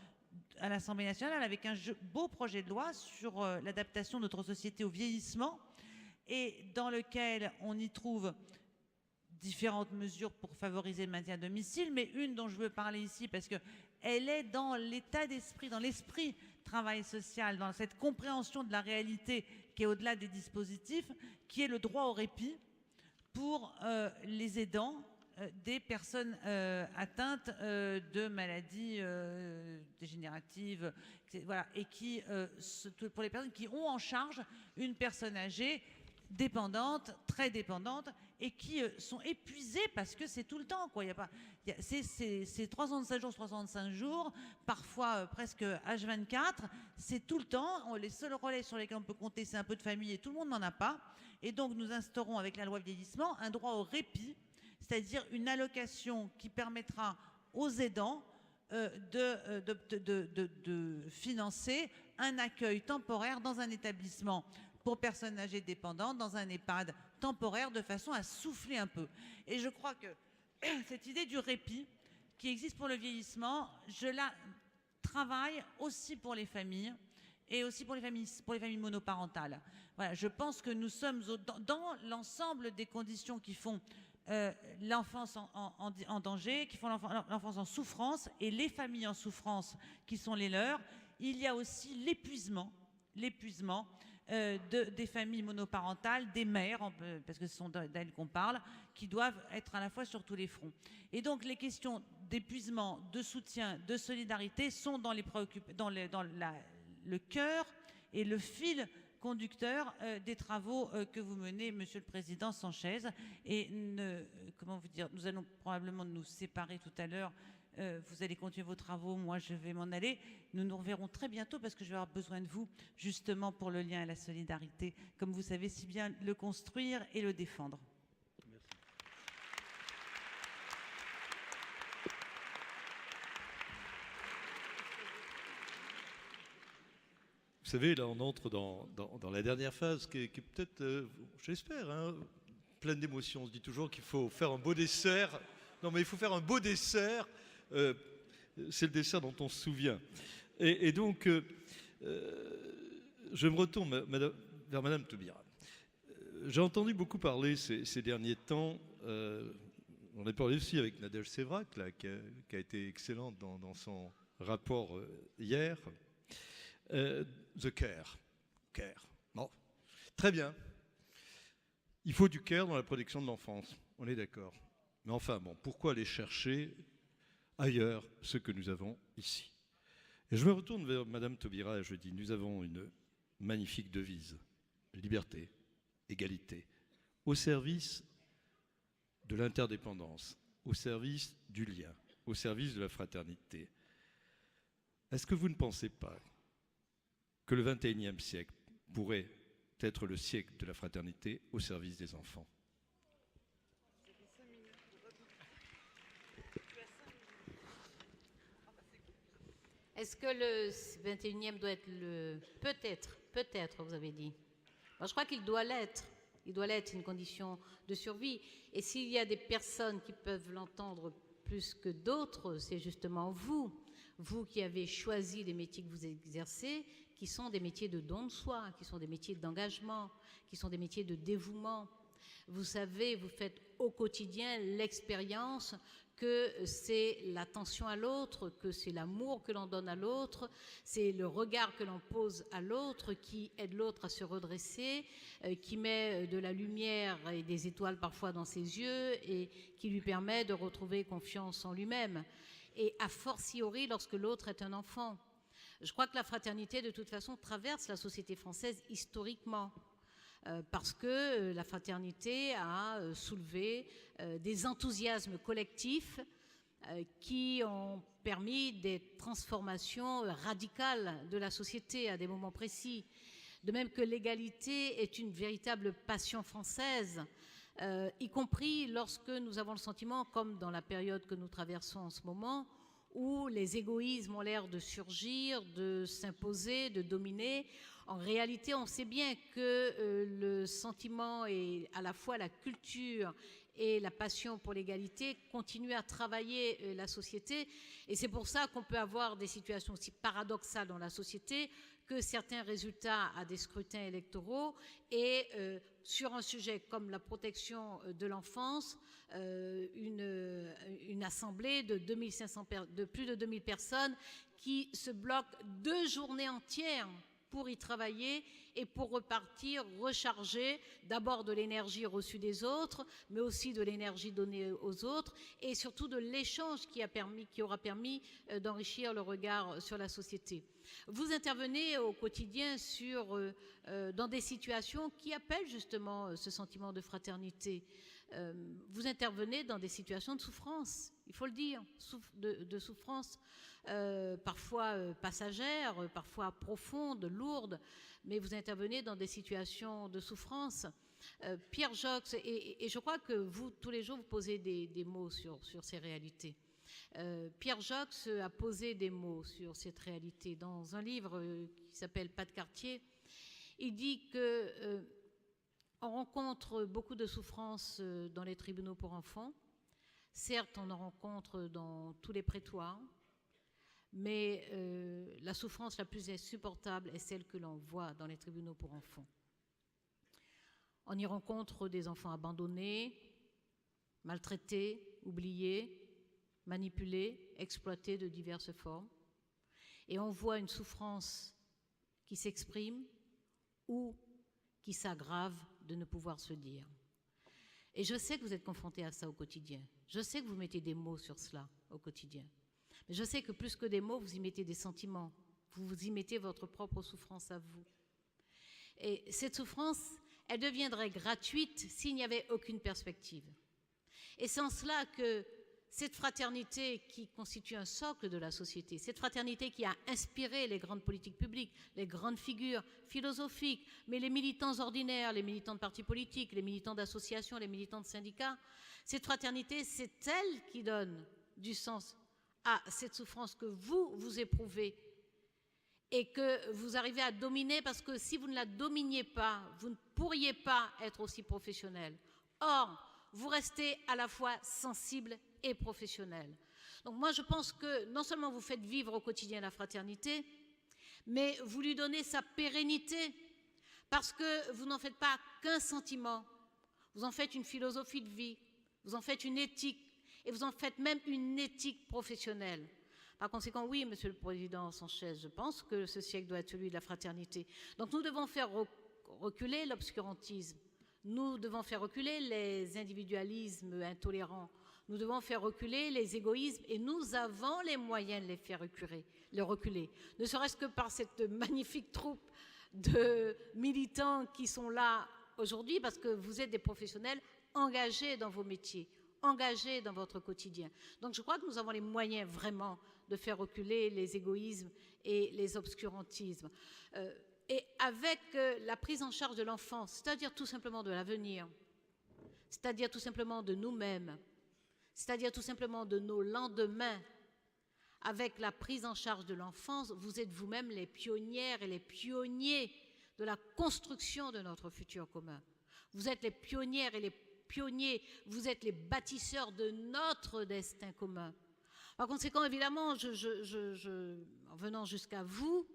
à l'Assemblée nationale avec un beau projet de loi sur l'adaptation de notre société au vieillissement et dans lequel on y trouve différentes mesures pour favoriser le maintien à domicile, mais une dont je veux parler ici parce qu'elle est dans l'état d'esprit, dans l'esprit travail social, dans cette compréhension de la réalité qui est au-delà des dispositifs, qui est le droit au répit pour les aidants des personnes atteintes de maladies dégénératives, voilà, et pour les personnes qui ont en charge une personne âgée dépendantes, très dépendantes, et qui sont épuisées parce que c'est tout le temps, quoi. C'est 365 jours, 365 jours, parfois presque H24, c'est tout le temps. Les seuls relais sur lesquels on peut compter, c'est un peu de famille et tout le monde n'en a pas. Et donc nous instaurons avec la loi vieillissement un droit au répit, c'est-à-dire une allocation qui permettra aux aidants de financer un accueil temporaire dans un établissement pour personnes âgées dépendantes, dans un EHPAD temporaire, de façon à souffler un peu. Et je crois que cette idée du répit qui existe pour le vieillissement, je la travaille aussi pour les familles et aussi pour les familles monoparentales. Voilà, je pense que nous sommes dans l'ensemble des conditions qui font l'enfance en danger, qui font l'enfance en souffrance, et les familles en souffrance qui sont les leurs. Il y a aussi l'épuisement des familles monoparentales, des mères, parce que ce sont d'elles qu'on parle, qui doivent être à la fois sur tous les fronts. Et donc les questions d'épuisement, de soutien, de solidarité sont dans le cœur et le fil conducteur des travaux que vous menez, Monsieur le Président Sanchez. Et nous allons probablement nous séparer tout à l'heure. Vous allez continuer vos travaux, moi je vais m'en aller. Nous nous reverrons très bientôt parce que je vais avoir besoin de vous justement pour le lien et la solidarité, comme vous savez si bien le construire et le défendre. Merci. Vous savez, là on entre dans la dernière phase qui est peut-être, j'espère, hein, pleine d'émotions. On se dit toujours qu'il faut faire un beau dessert. Non mais il faut faire un beau dessert. C'est le dessert dont on se souvient. Et donc, je me retourne vers Madame Taubira. J'ai entendu beaucoup parler ces derniers temps, on a parlé aussi avec Nadège Sévrac, là, qui a été excellente dans son rapport hier. The care. Bon, très bien. Il faut du care dans la protection de l'enfance, on est d'accord. Mais enfin, bon, pourquoi aller chercher ailleurs ce que nous avons ici? Et je me retourne vers Madame Taubira et je dis, nous avons une magnifique devise, liberté, égalité, au service de l'interdépendance, au service du lien, au service de la fraternité. Est-ce que vous ne pensez pas que le XXIe siècle pourrait être le siècle de la fraternité au service des enfants? Est-ce que le 21e doit être peut-être, vous avez dit. Moi, je crois qu'il doit l'être. Il doit l'être, une condition de survie. Et s'il y a des personnes qui peuvent l'entendre plus que d'autres, c'est justement vous qui avez choisi les métiers que vous exercez, qui sont des métiers de don de soi, qui sont des métiers d'engagement, qui sont des métiers de dévouement. Vous savez, vous faites au quotidien l'expérience que c'est l'attention à l'autre, que c'est l'amour que l'on donne à l'autre, c'est le regard que l'on pose à l'autre qui aide l'autre à se redresser, qui met de la lumière et des étoiles parfois dans ses yeux et qui lui permet de retrouver confiance en lui-même. Et a fortiori lorsque l'autre est un enfant. Je crois que la fraternité, de toute façon, traverse la société française historiquement. Parce que la fraternité a soulevé des enthousiasmes collectifs qui ont permis des transformations radicales de la société à des moments précis. De même que l'égalité est une véritable passion française, y compris lorsque nous avons le sentiment, comme dans la période que nous traversons en ce moment, où les égoïsmes ont l'air de surgir, de s'imposer, de dominer. En réalité, on sait bien que le sentiment et à la fois la culture et la passion pour l'égalité continuent à travailler la société. Et c'est pour ça qu'on peut avoir des situations aussi paradoxales dans la société que certains résultats à des scrutins électoraux et sur un sujet comme la protection de l'enfance, une assemblée de plus de 2000 personnes qui se bloquent 2 journées entières pour y travailler et pour repartir recharger d'abord de l'énergie reçue des autres, mais aussi de l'énergie donnée aux autres et surtout de l'échange qui aura permis d'enrichir le regard sur la société. Vous intervenez au quotidien dans des situations qui appellent justement ce sentiment de fraternité. Vous intervenez dans des situations de souffrance, il faut le dire, de souffrance parfois passagères, parfois profondes, lourdes, mais vous intervenez dans des situations de souffrance. Pierre Joxe, et je crois que vous, tous les jours, vous posez des mots sur ces réalités. Pierre Joxe a posé des mots sur cette réalité dans un livre qui s'appelle Pas de quartier. Il dit que on rencontre beaucoup de souffrances dans les tribunaux pour enfants. Certes, on en rencontre dans tous les prétoires, mais la souffrance la plus insupportable est celle que l'on voit dans les tribunaux pour enfants. On y rencontre des enfants abandonnés, maltraités, oubliés, manipulés, exploités de diverses formes. Et on voit une souffrance qui s'exprime ou qui s'aggrave de ne pouvoir se dire. Et je sais que vous êtes confrontés à ça au quotidien. Je sais que vous mettez des mots sur cela au quotidien. Mais je sais que plus que des mots, vous y mettez des sentiments. Vous y mettez votre propre souffrance à vous. Et cette souffrance, elle deviendrait gratuite s'il n'y avait aucune perspective. Et c'est en cela que cette fraternité qui constitue un socle de la société, cette fraternité qui a inspiré les grandes politiques publiques, les grandes figures philosophiques, mais les militants ordinaires, les militants de partis politiques, les militants d'associations, les militants de syndicats, cette fraternité, c'est elle qui donne du sens à cette souffrance que vous éprouvez et que vous arrivez à dominer, parce que si vous ne la dominiez pas, vous ne pourriez pas être aussi professionnel. Or, vous restez à la fois sensible et professionnel. Donc moi, je pense que non seulement vous faites vivre au quotidien la fraternité, mais vous lui donnez sa pérennité, parce que vous n'en faites pas qu'un sentiment, vous en faites une philosophie de vie, vous en faites une éthique, et vous en faites même une éthique professionnelle. Par conséquent, oui, Monsieur le Président Sanchez, je pense que ce siècle doit être celui de la fraternité. Donc nous devons faire reculer l'obscurantisme, nous devons faire reculer les individualismes intolérants, nous devons faire reculer les égoïsmes, et nous avons les moyens de les faire reculer, ne serait-ce que par cette magnifique troupe de militants qui sont là aujourd'hui, parce que vous êtes des professionnels engagés dans vos métiers, engagés dans votre quotidien. Donc je crois que nous avons les moyens vraiment de faire reculer les égoïsmes et les obscurantismes. Et avec la prise en charge de l'enfant, c'est-à-dire tout simplement de l'avenir, c'est-à-dire tout simplement de nous-mêmes, c'est-à-dire tout simplement de nos lendemains, avec la prise en charge de l'enfance, vous êtes vous-même les pionnières et les pionniers de la construction de notre futur commun. Vous êtes les pionnières et les pionniers, vous êtes les bâtisseurs de notre destin commun. Par conséquent, évidemment, en venant jusqu'à vous,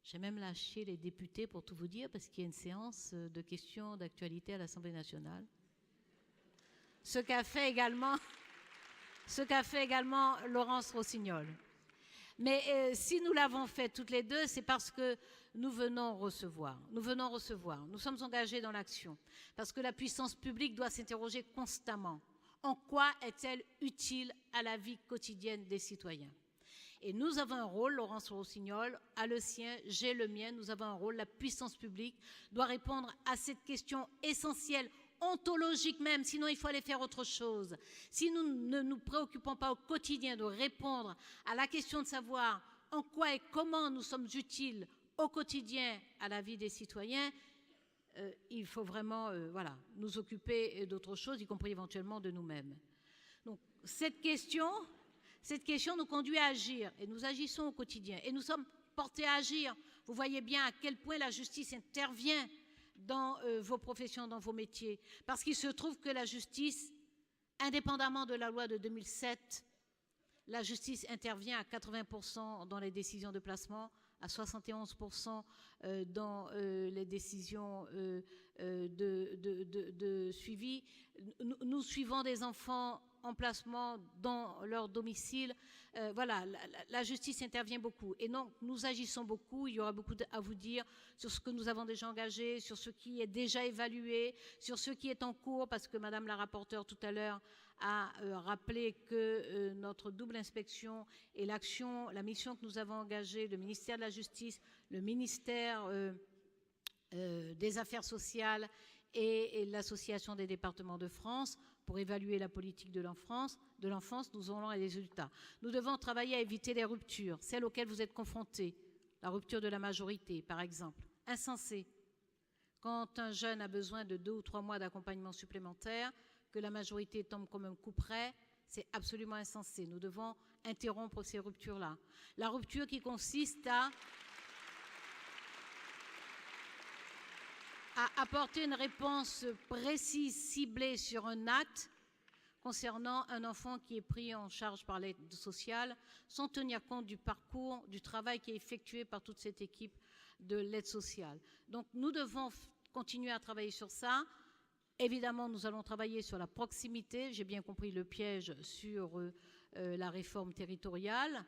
j'ai même lâché les députés pour tout vous dire, parce qu'il y a une séance de questions d'actualité à l'Assemblée nationale. ce qu'a fait également Laurence Rossignol. Mais si nous l'avons fait toutes les deux, c'est parce que nous venons recevoir. Nous sommes engagés dans l'action. Parce que la puissance publique doit s'interroger constamment. En quoi est-elle utile à la vie quotidienne des citoyens? Et nous avons un rôle, Laurence Rossignol a le sien, j'ai le mien, nous avons un rôle. La puissance publique doit répondre à cette question essentielle, ontologique même, sinon il faut aller faire autre chose. Si nous ne nous préoccupons pas au quotidien de répondre à la question de savoir en quoi et comment nous sommes utiles au quotidien à la vie des citoyens, il faut vraiment nous occuper d'autre chose, y compris éventuellement de nous-mêmes. Donc cette question nous conduit à agir, et nous agissons au quotidien, et nous sommes portés à agir. Vous voyez bien à quel point la justice intervient dans vos professions, dans vos métiers, parce qu'il se trouve que la justice, indépendamment de la loi de 2007, la justice intervient à 80% dans les décisions de placement, à 71% dans les décisions de suivi. Nous suivons des enfants en placement dans leur domicile. La justice intervient beaucoup. Et donc, nous agissons beaucoup. Il y aura beaucoup à vous dire sur ce que nous avons déjà engagé, sur ce qui est déjà évalué, sur ce qui est en cours, parce que Madame la rapporteure tout à l'heure a rappelé que notre double inspection et la mission que nous avons engagée, le ministère de la Justice, le ministère des Affaires sociales et l'Association des départements de France, pour évaluer la politique de l'enfance, nous aurons les résultats. Nous devons travailler à éviter les ruptures, celles auxquelles vous êtes confrontés. La rupture de la majorité, par exemple. Insensé. Quand un jeune a besoin de 2 ou 3 mois d'accompagnement supplémentaire, que la majorité tombe comme un coup près, c'est absolument insensé. Nous devons interrompre ces ruptures-là. La rupture qui consiste à apporter une réponse précise, ciblée sur un acte concernant un enfant qui est pris en charge par l'aide sociale, sans tenir compte du parcours, du travail qui est effectué par toute cette équipe de l'aide sociale. Donc nous devons continuer à travailler sur ça. Évidemment, nous allons travailler sur la proximité. J'ai bien compris le piège sur la réforme territoriale.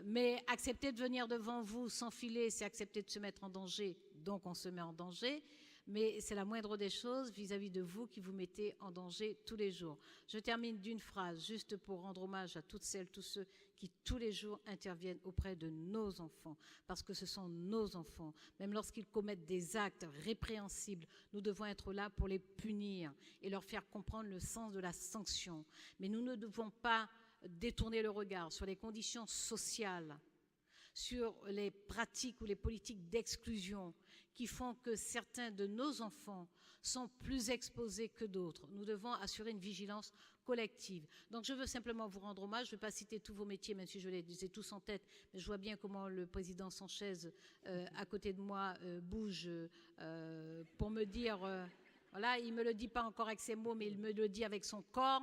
Mais accepter de venir devant vous sans filer, c'est accepter de se mettre en danger. Donc on se met en danger. Mais c'est la moindre des choses vis-à-vis de vous qui vous mettez en danger tous les jours. Je termine d'une phrase, juste pour rendre hommage à toutes celles, tous ceux qui tous les jours interviennent auprès de nos enfants, parce que ce sont nos enfants. Même lorsqu'ils commettent des actes répréhensibles, nous devons être là pour les punir et leur faire comprendre le sens de la sanction. Mais nous ne devons pas détourner le regard sur les conditions sociales, sur les pratiques ou les politiques d'exclusion qui font que certains de nos enfants sont plus exposés que d'autres. Nous devons assurer une vigilance collective. Donc je veux simplement vous rendre hommage. Je ne vais pas citer tous vos métiers, même si je les ai tous en tête, mais je vois bien comment le président Sanchez, à côté de moi, bouge pour me dire... Voilà, il ne me le dit pas encore avec ses mots, mais il me le dit avec son corps,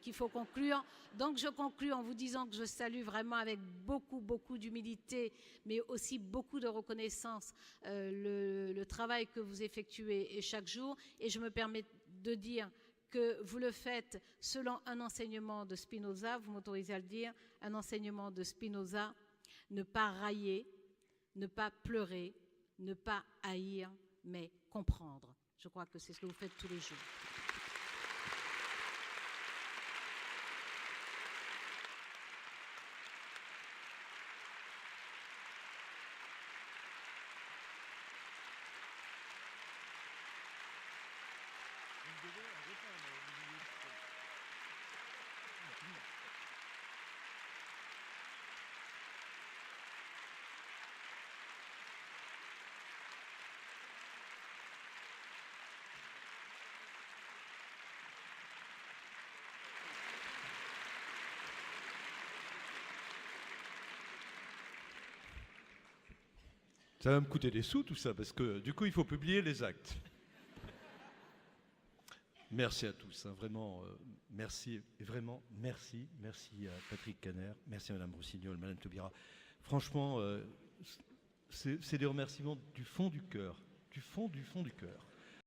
qu'il faut conclure. Donc je conclus en vous disant que je salue vraiment avec beaucoup, beaucoup d'humilité, mais aussi beaucoup de reconnaissance le travail que vous effectuez chaque jour. Et je me permets de dire que vous le faites selon un enseignement de Spinoza, vous m'autorisez à le dire, un enseignement de Spinoza, ne pas railler, ne pas pleurer, ne pas haïr, mais comprendre. Je crois que c'est ce que vous faites tous les jours. Ça va me coûter des sous tout ça, parce que du coup il faut publier les actes. Merci à tous, hein, vraiment, merci, et vraiment merci à Patrick Caner, merci à Madame Rossignol, Madame Taubira. Franchement, c'est des remerciements du fond du cœur, du fond du cœur.